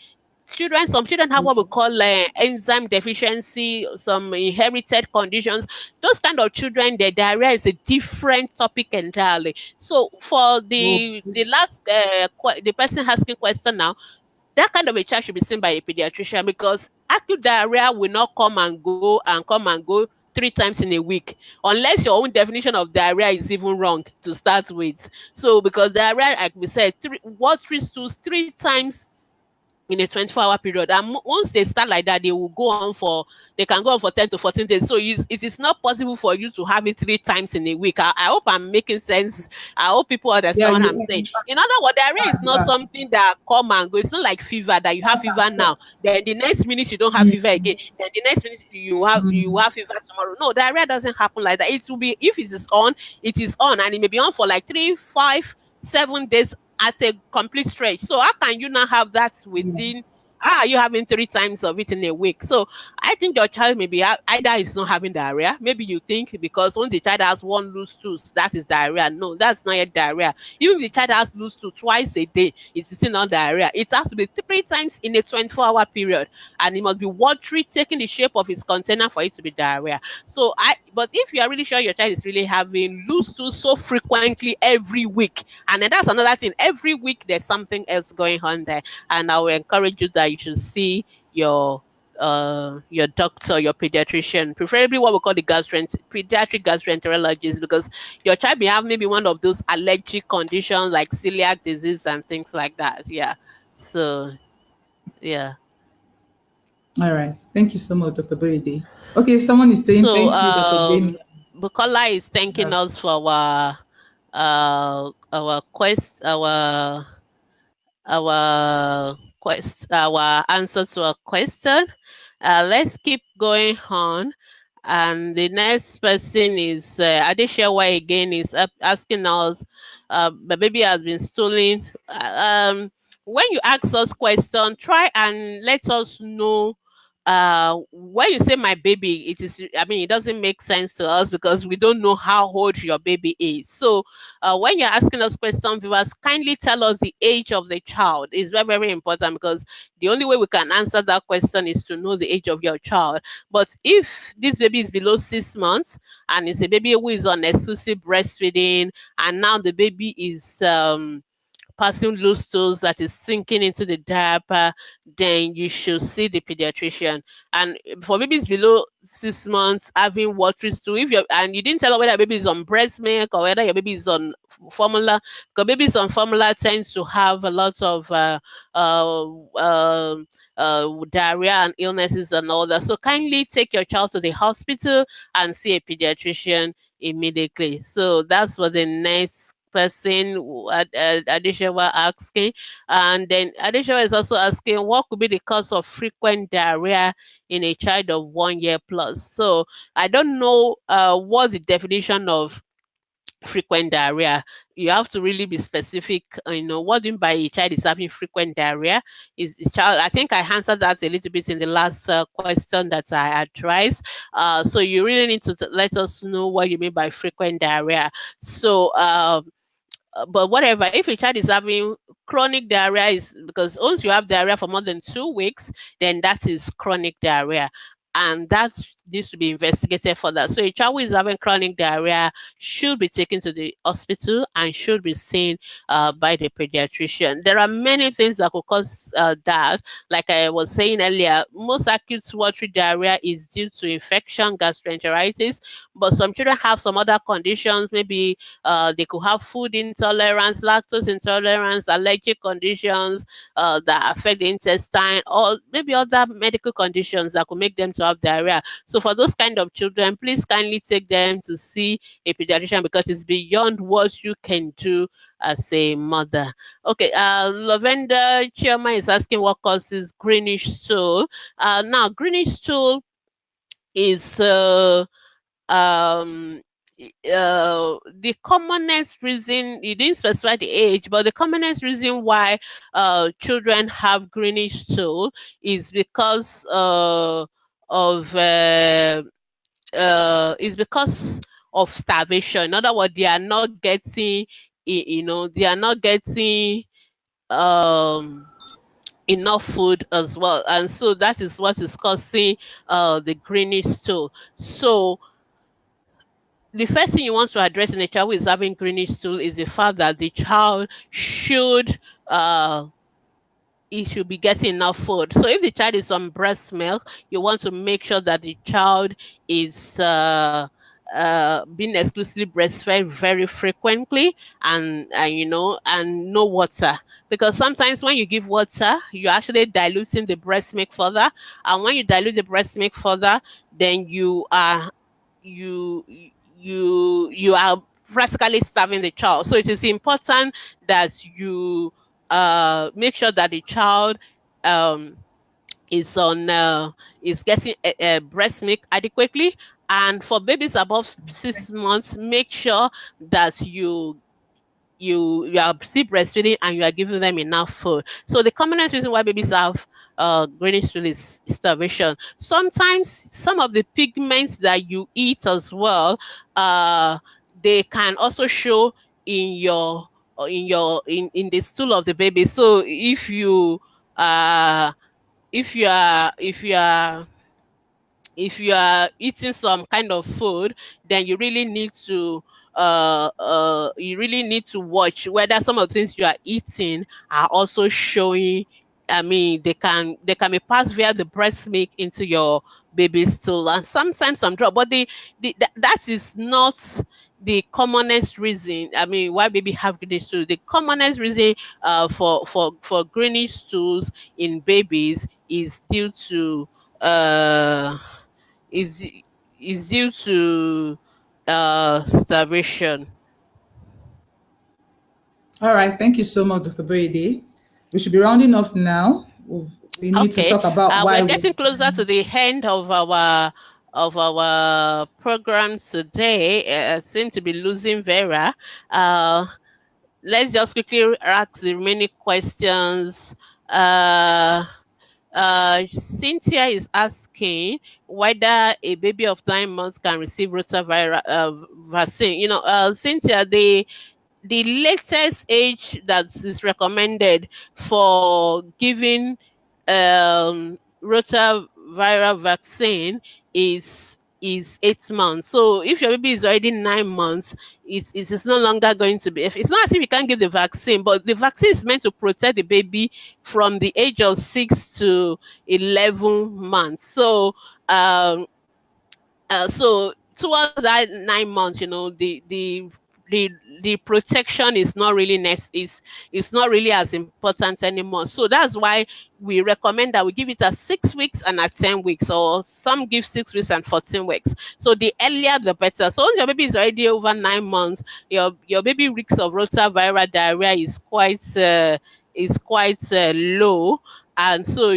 some children have what we Okay. call enzyme deficiency, some inherited conditions. Those kind of children, their diarrhea is a different topic entirely. So for Oh, the last the person asking question now, that kind of a child should be seen by a pediatrician, because acute diarrhea will not come and go 3 times in a week, unless your own definition of diarrhea is even wrong to start with. So because diarrhea, like we said, watery stools 3 times in a 24-hour period. And once they start like that, they can go on for 10 to 14 days. So it is not possible for you to have it 3 times in a week. I hope I'm making sense. I hope people yeah, understand what you I'm saying. In other words, diarrhea is you not are. something that come and go. It's not like fever, that you have Cause and fever now, spot. then the next minute you don't have fever Mm, again, then the next minute you mm, have fever tomorrow. No, diarrhea doesn't happen like that. It will be, if it is on, it is on, and it may be on for like 3, 5, 7 days at a complete stretch. So how can you not have that yeah. within, how are you having 3 times of it in a week? So I think your child may be either is not having diarrhea. Maybe you think because when the child has one loose tooth, that is diarrhea. No, that's not yet diarrhea. Even if the child has loose tooth twice a day, it is still not diarrhea. It has to be 3 times in a 24-hour period, and it must be watery, taking the shape of its container for it to be diarrhea. But if you are really sure your child is really having loose tooth so frequently every week, and then that's another thing. Every week there's something else going on there, and I will encourage you that you should see your doctor, your pediatrician, preferably what we call the pediatric gastroenterologist, because your child may have maybe one of those allergic conditions like celiac disease and things like that. Yeah. So yeah. All right. Thank you so much, Dr. Brady. Okay, someone is saying So thank you, Dr. Demi. Bukola is thanking That's us for our quest our answer to a question. Let's keep going on. And the next person is Adeshewa again, is asking us, the baby has been stolen. When you ask us question, try and let us know. When you say my baby, it is, I mean, it doesn't make sense to us because we don't know how old your baby is. So when you're asking us questions, viewers, kindly tell us the age of the child. It's very, very important, because the only way we can answer that question is to know the age of your child. But if this baby is below 6 months and it's a baby who is on exclusive breastfeeding, and now the baby is passing loose stools that is sinking into the diaper, then you should see the pediatrician. And for babies below 6 months having watery stool, if you and you didn't tell us whether baby is on breast milk or whether your baby is on formula, because babies on formula tends to have a lot of uh, um diarrhea and illnesses and all that. So kindly take your child to the hospital and see a pediatrician immediately. So that's what the next person Adeshewa asking. And then Adeshewa is also asking what could be the cause of frequent diarrhea in a child of 1 year plus. So I don't know what's the definition of frequent diarrhea. You have to really be specific. What do you mean by a child is having frequent diarrhea? Is the child? I think I answered that a little bit in the last question that I addressed. So you really need to let us know what you mean by frequent diarrhea. So but whatever, if a child is having chronic diarrhea, is because once you have diarrhea for more than 2 weeks, then that is chronic diarrhea, and that needs to be investigated further. So a child who is having chronic diarrhea should be taken to the hospital and should be seen by the pediatrician. There are many things that could cause that. Like I was saying earlier, most acute watery diarrhea is due to infection, gastroenteritis, but some children have some other conditions. Maybe they could have food intolerance, lactose intolerance, allergic conditions that affect the intestine, or maybe other medical conditions that could make them to have diarrhea. So for those kind of children, please kindly take them to see a pediatrician, because it's beyond what you can do as a mother. Okay, Lavender Chioma is asking what causes greenish stool. Now, greenish stool is um the commonest reason, you didn't specify the age, but the commonest reason why children have greenish stool is because of is because of starvation. In other words, they are not getting, they are not getting um enough food as well, and so that is what is causing the greenish stool. So the first thing you want to address in a child who is having greenish stool is the fact that the child should uh he should be getting enough food. So if the child is on breast milk, you want to make sure that the child is being exclusively breastfed very frequently, and no water, because sometimes when you give water, you're actually diluting the breast milk further, and when you dilute the breast milk further, then you you are practically starving the child. So it is important that you make sure that the child um is on is getting breast milk adequately. And for babies above 6 months, make sure that you are still breastfeeding and you are giving them enough food. So the commonest reason why babies have greenish stool is starvation. Sometimes some of the pigments that you eat as well, uh, they can also show in your in the stool of the baby. So uh if you are eating some kind of food, then you really need to watch whether some of the things you are eating are also showing. I mean, they can be passed via the breast milk into your baby's stool, and sometimes some drop, but that is not the commonest reason. I mean, why baby have greenish stools. The commonest reason for greenish stools in babies is due to uh is is due to starvation. All right. Thank you so much, Dr. Brady. We should be rounding off now. We need to Okay, talk about we're why we. getting closer to the end of our program today. Seem to be losing Vera. Uh, let's just quickly ask the remaining questions. Uh, Cynthia is asking whether a baby of 9 months can receive rotavirus vaccine. Cynthia, the latest age that is recommended for giving rotaviral vaccine is 8 months. So if your baby is already 9 months, it is no longer going to be. It's not as if you can't give the vaccine, but the vaccine is meant to protect the baby from the age of 6 to 11 months. So towards that 9 months, the protection is not really is not really as important anymore. So that's why we recommend that we give it at 6 weeks and at 10 weeks, or some give 6 weeks and 14 weeks. So the earlier the better. So once your baby is already over 9 months, your baby risk of rotaviral diarrhea is quite low, and so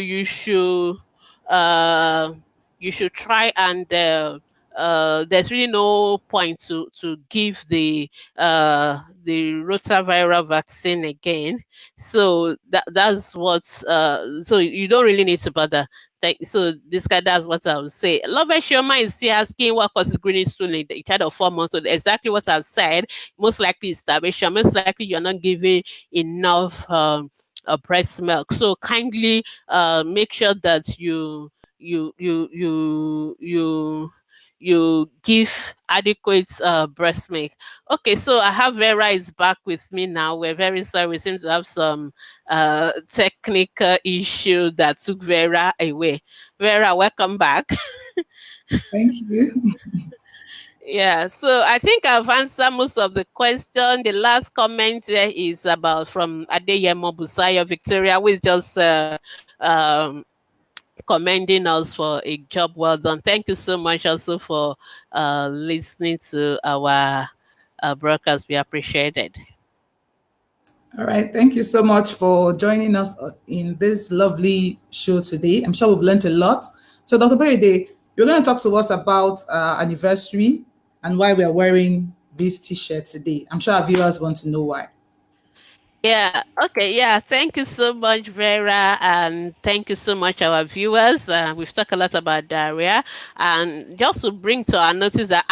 uh you should try and there's really no point to give the rotaviral vaccine again. So that's so you don't really need to bother. So this guy, that's what I would say. Love Shoma is still asking what causes greenish stool in the child of 4 months old. Exactly what I've said. Most likely is starvation. Most likely you're not giving enough breast milk. So kindly make sure that you you you you you give adequate breast milk. Okay, so I have Vera is back with me now. We're very sorry. We seem to have some technical issue that took Vera away. Vera, welcome back. Thank you. Yeah, so I think I've answered most of the question. The last comment here is about from Adeyemo Busayo Victoria, who is just commending us for a job well done. Thank you so much also for listening to our broadcast. We appreciate it. All right. Thank you so much for joining us in this lovely show today. I'm sure we've learned a lot. So, Dr. Beride, you're going to talk to us about anniversary and why we are wearing this t shirt today. I'm sure our viewers want to know why. Yeah, okay, yeah. Thank you so much, Vera, and thank you so much, our viewers. We've talked a lot about diarrhea, and just to bring to our notice that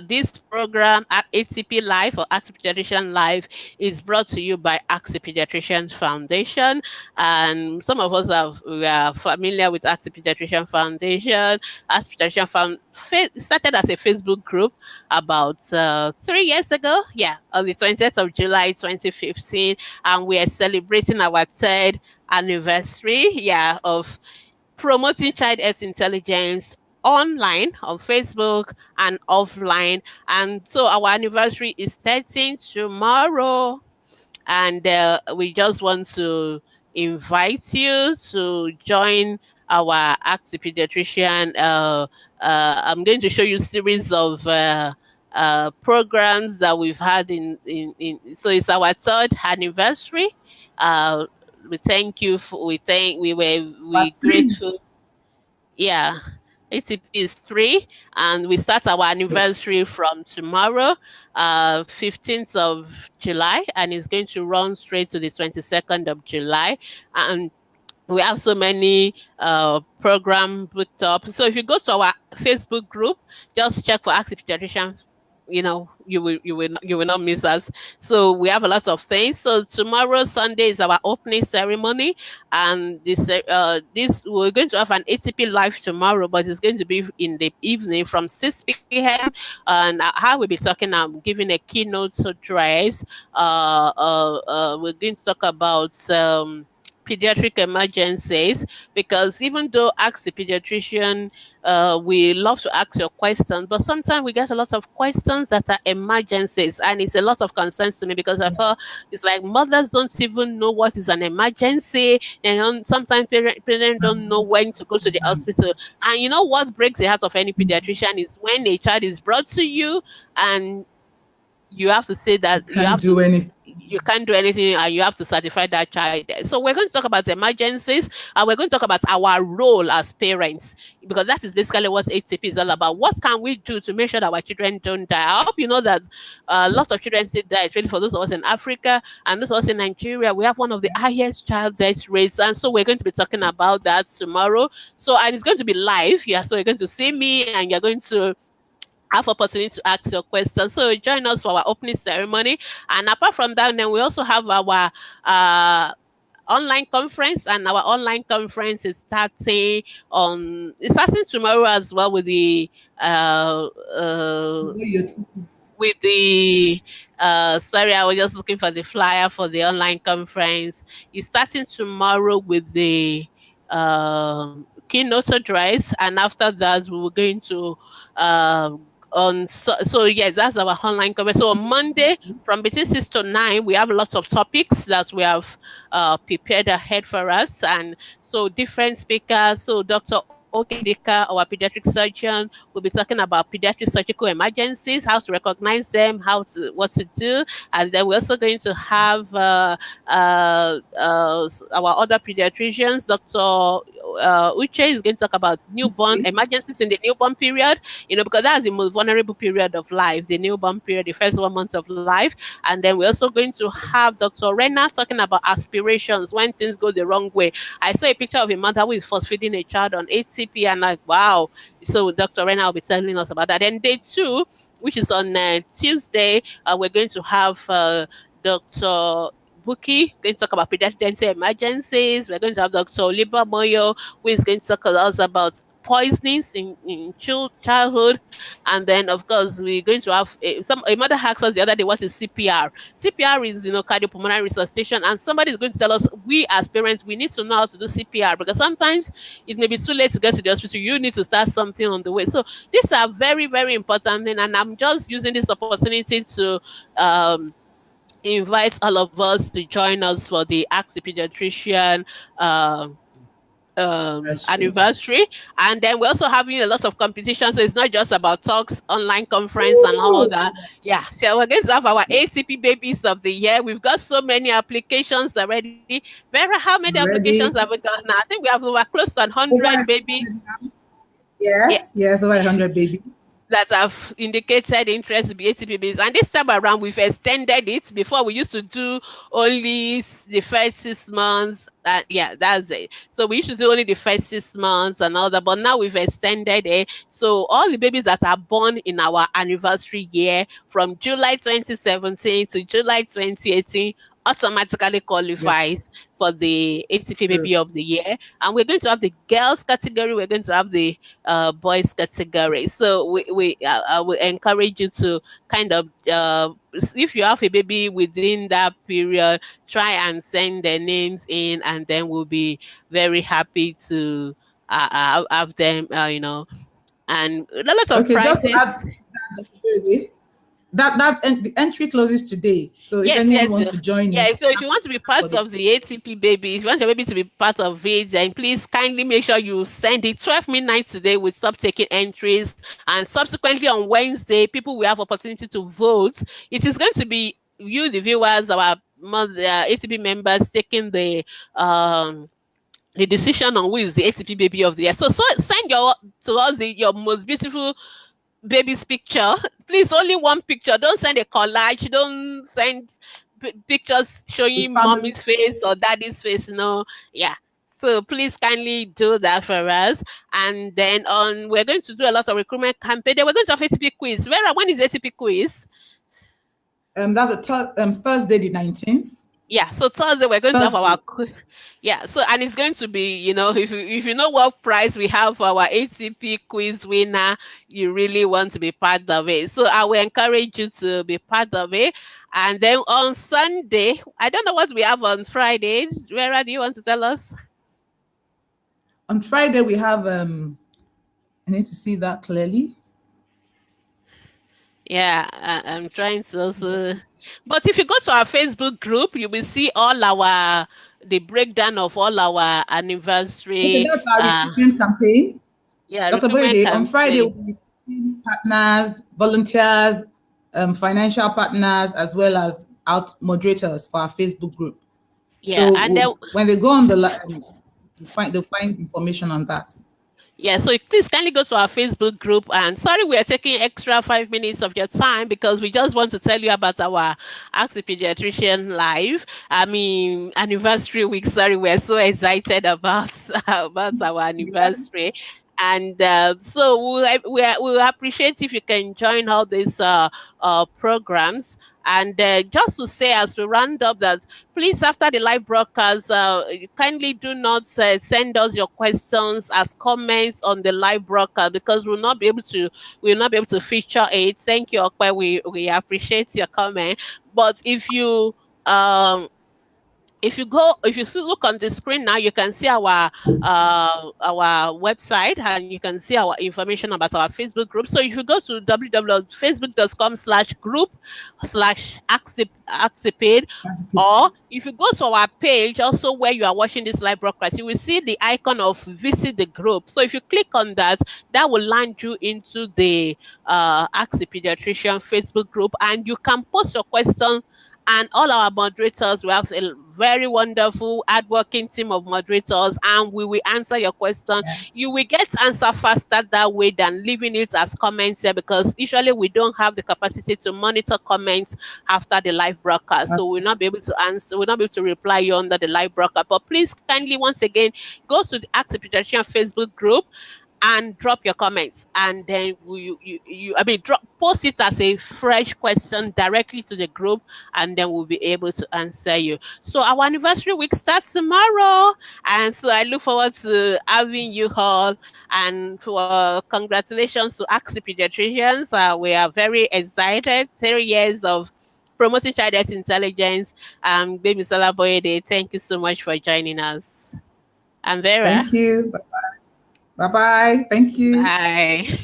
this program, ATP Live or Ask Pediatrician Live, is brought to you by Ask Pediatricians Foundation, and some of us we are familiar with Ask Pediatrician Foundation. Ask Pediatrician started as a Facebook group about 3 years ago. Yeah, on the 20th of July 2015. And we are celebrating our third anniversary, yeah, of promoting child health intelligence online on Facebook and offline. And so our anniversary is 13 tomorrow, and we just want to invite you to join our active pediatrician. I'm going to show you series of programs that we've had so it's our third anniversary. uh, we thank you for, we Part three. grateful. Yeah, ATP is 3, and we start our anniversary from tomorrow, 15th of July, and it's going to run straight to the 22nd of July. And we have so many program booked up. So if you go to our Facebook group, just check for active pediatrician. You will not miss us. So we have a lot of things. So tomorrow Sunday is our opening ceremony, and this we're going to have an ATP live tomorrow, but it's going to be in the evening from 6 p.m. And how we'll be talking, I'm giving a keynote address. We're going to talk about pediatric emergencies, because even though ask the pediatrician, we love to ask your questions, but sometimes we get a lot of questions that are emergencies, and it's a lot of concerns to me, because I feel it's like mothers don't even know what is an emergency, and sometimes parents don't know when to go to the hospital. And you know what breaks the heart of any pediatrician is when a child is brought to you, and you have to say You that can't do anything. you can't do anything, and you have to certify that child. So we're going to talk about emergencies, and we're going to talk about our role as parents, because that is basically what ATP is all about. What can we do to make sure that our children don't die? I hope you know that a lot of children still die, especially for those of us in Africa and those of us in Nigeria. We have one of the highest child death rates, and so we're going to be talking about that tomorrow. So, and it's going to be live, yeah. So you're going to see me, and you're going to have opportunity to ask your questions. So join us for our opening ceremony. And apart from that, then we also have our uh online conference, and our online conference is starting on it's starting tomorrow as well, uh uh with the sorry, I was just looking for the flyer for the online conference. It's starting tomorrow with the keynote address, and after that we were going to uh, so yes, that's our online conference. So on Monday from between 6 to 9, we have lots of topics that we have prepared ahead for us, and so different speakers. So Dr. Okedika, our pediatric surgeon, will be talking about pediatric surgical emergencies, how to recognize them, what to do, and then we're also going to have our other pediatricians. Dr. Uche is going to talk about newborn emergencies in the newborn period. Because that's the most vulnerable period of life, the newborn period, the first 1 month of life. And then we're also going to have Dr. Rena talking about aspirations when things go the wrong way. I saw a picture of a mother who is force feeding a child on ATP, and like, wow. So Dr. Rena will be telling us about that. And day 2, which is on Tuesday, we're going to have Dr. Buki going to talk about pediatric dental emergencies. We're going to have Dr. Oliba Moyo, who is going to talk to us about poisonings in childhood. And then, of course, we're going to have a mother asked us the other day, what is CPR? CPR is, cardiopulmonary resuscitation, and somebody is going to tell us, we as parents, we need to know how to do CPR, because sometimes it may be too late to get to the hospital. You need to start something on the way. So these are very, very important things, and I'm just using this opportunity to um, invite all of us to join us for the Ask the Pediatrician That's true. anniversary. And then we're also having a lot of competition, so it's not just about talks, online conference and all Ooh. that. Yeah, so we're going to have our ACP babies of the year. We've got so many applications already. Vera, how many applications have Ready? we got now? I think we have over close to Over 100 baby. 100 now. Yes, yes, over 100 baby. that have indicated interest to be ATP babies. And this time around, we've extended it. Before, we used to do only the first 6 months. Yeah, that's it. So we used to do only the first 6 months and all that, but now we've extended it. So all the babies that are born in our anniversary year from July 2017 to July 2018 automatically Yeah, qualifies for the ATP true. baby of the year. And we're going to have the girls category, we're going to have the boys category. So I will encourage you to kind of if you have a baby within that period, try and send their names in, and then we'll be very happy to have them. And a lot of Okay, just to prizes. add that, Dr. Berede, the entry closes today. So if Yes, anyone yes, wants yes. to join Yeah, in so if you want to be for part the of the ATP baby, if you want your baby to be part of it, then please kindly make sure you send it 12 midnight today. We stop taking entries. And subsequently on Wednesday, people will have opportunity to vote. It is going to be you, the viewers, our ATP members, taking the decision on who is the ATP baby of the year. So send to us your most beautiful baby's picture. Please, only one picture. Don't send a collage. Don't send pictures showing family. mommy's face or daddy's face. No, yeah. So please kindly do that for us. And then we're going to do a lot of recruitment campaign. Then we're going to have ATP quiz. When is ATP quiz? That's Thursday the 19th. Yeah, so Thursday we're going to have our Thursday. yeah. So and it's going to be, if you know what prize we have for our ACP quiz winner, you really want to be part of it. So I will encourage you to be part of it. And then on Sunday, I don't know what we have on Friday. Vera, do you want to tell us? On Friday we have I need to see that clearly. Yeah, I'm trying to also. But if you go to our Facebook group, you will see all the breakdown of all our Okay, anniversary. that's our recruitment campaign. Yeah, Dr. recruitment Boyede, on Friday, campaign. we'll be recruiting partners, volunteers, financial partners, as well as out moderators for our Facebook group. Yeah, So and then when they go on the line, they'll find information on that. yeah, so please kindly go to our Facebook group. And sorry, we are taking extra 5 minutes of your time because we just want to tell you about our Ask the Pediatrician live. I mean, anniversary week. Sorry, we're so excited about about our Yeah. anniversary. And so we appreciate if you can join all these programs. And just to say, as we round up, that please, after the live broadcast, kindly do not send us your questions as comments on the live broadcast because we'll not be able to feature it. Thank you, Okwe. We appreciate your comment. But if you still look on the screen now, you can see our website, and you can see our information about our Facebook group. So if you go to www.facebook.com/group/Axipade, or if you go to our page also where you are watching this live broadcast, you will see the icon of visit the group. So if you click on that, that will land you into the Ask the Pediatrician Facebook group, and you can post your question, and all our moderators, we have a very wonderful hardworking team of moderators, and we will answer your question. You will get answer faster that way than leaving it as comments there, because usually we don't have the capacity to monitor comments after the live broadcast, so we'll not be able to answer, we'll not be able to reply you under the live broadcast. But please kindly once again go to the Ask the Pediatrician Facebook group and drop your comments, and then post it as a fresh question directly to the group, and then we'll be able to answer you. So our anniversary week starts tomorrow, and so I look forward to having you all. And for congratulations to Ask the Pediatricians. We are very excited. 3 years of promoting child health intelligence. Baby Salaboyede, thank you so much for joining us. And Vera. Thank you. Bye bye. Thank you. Bye.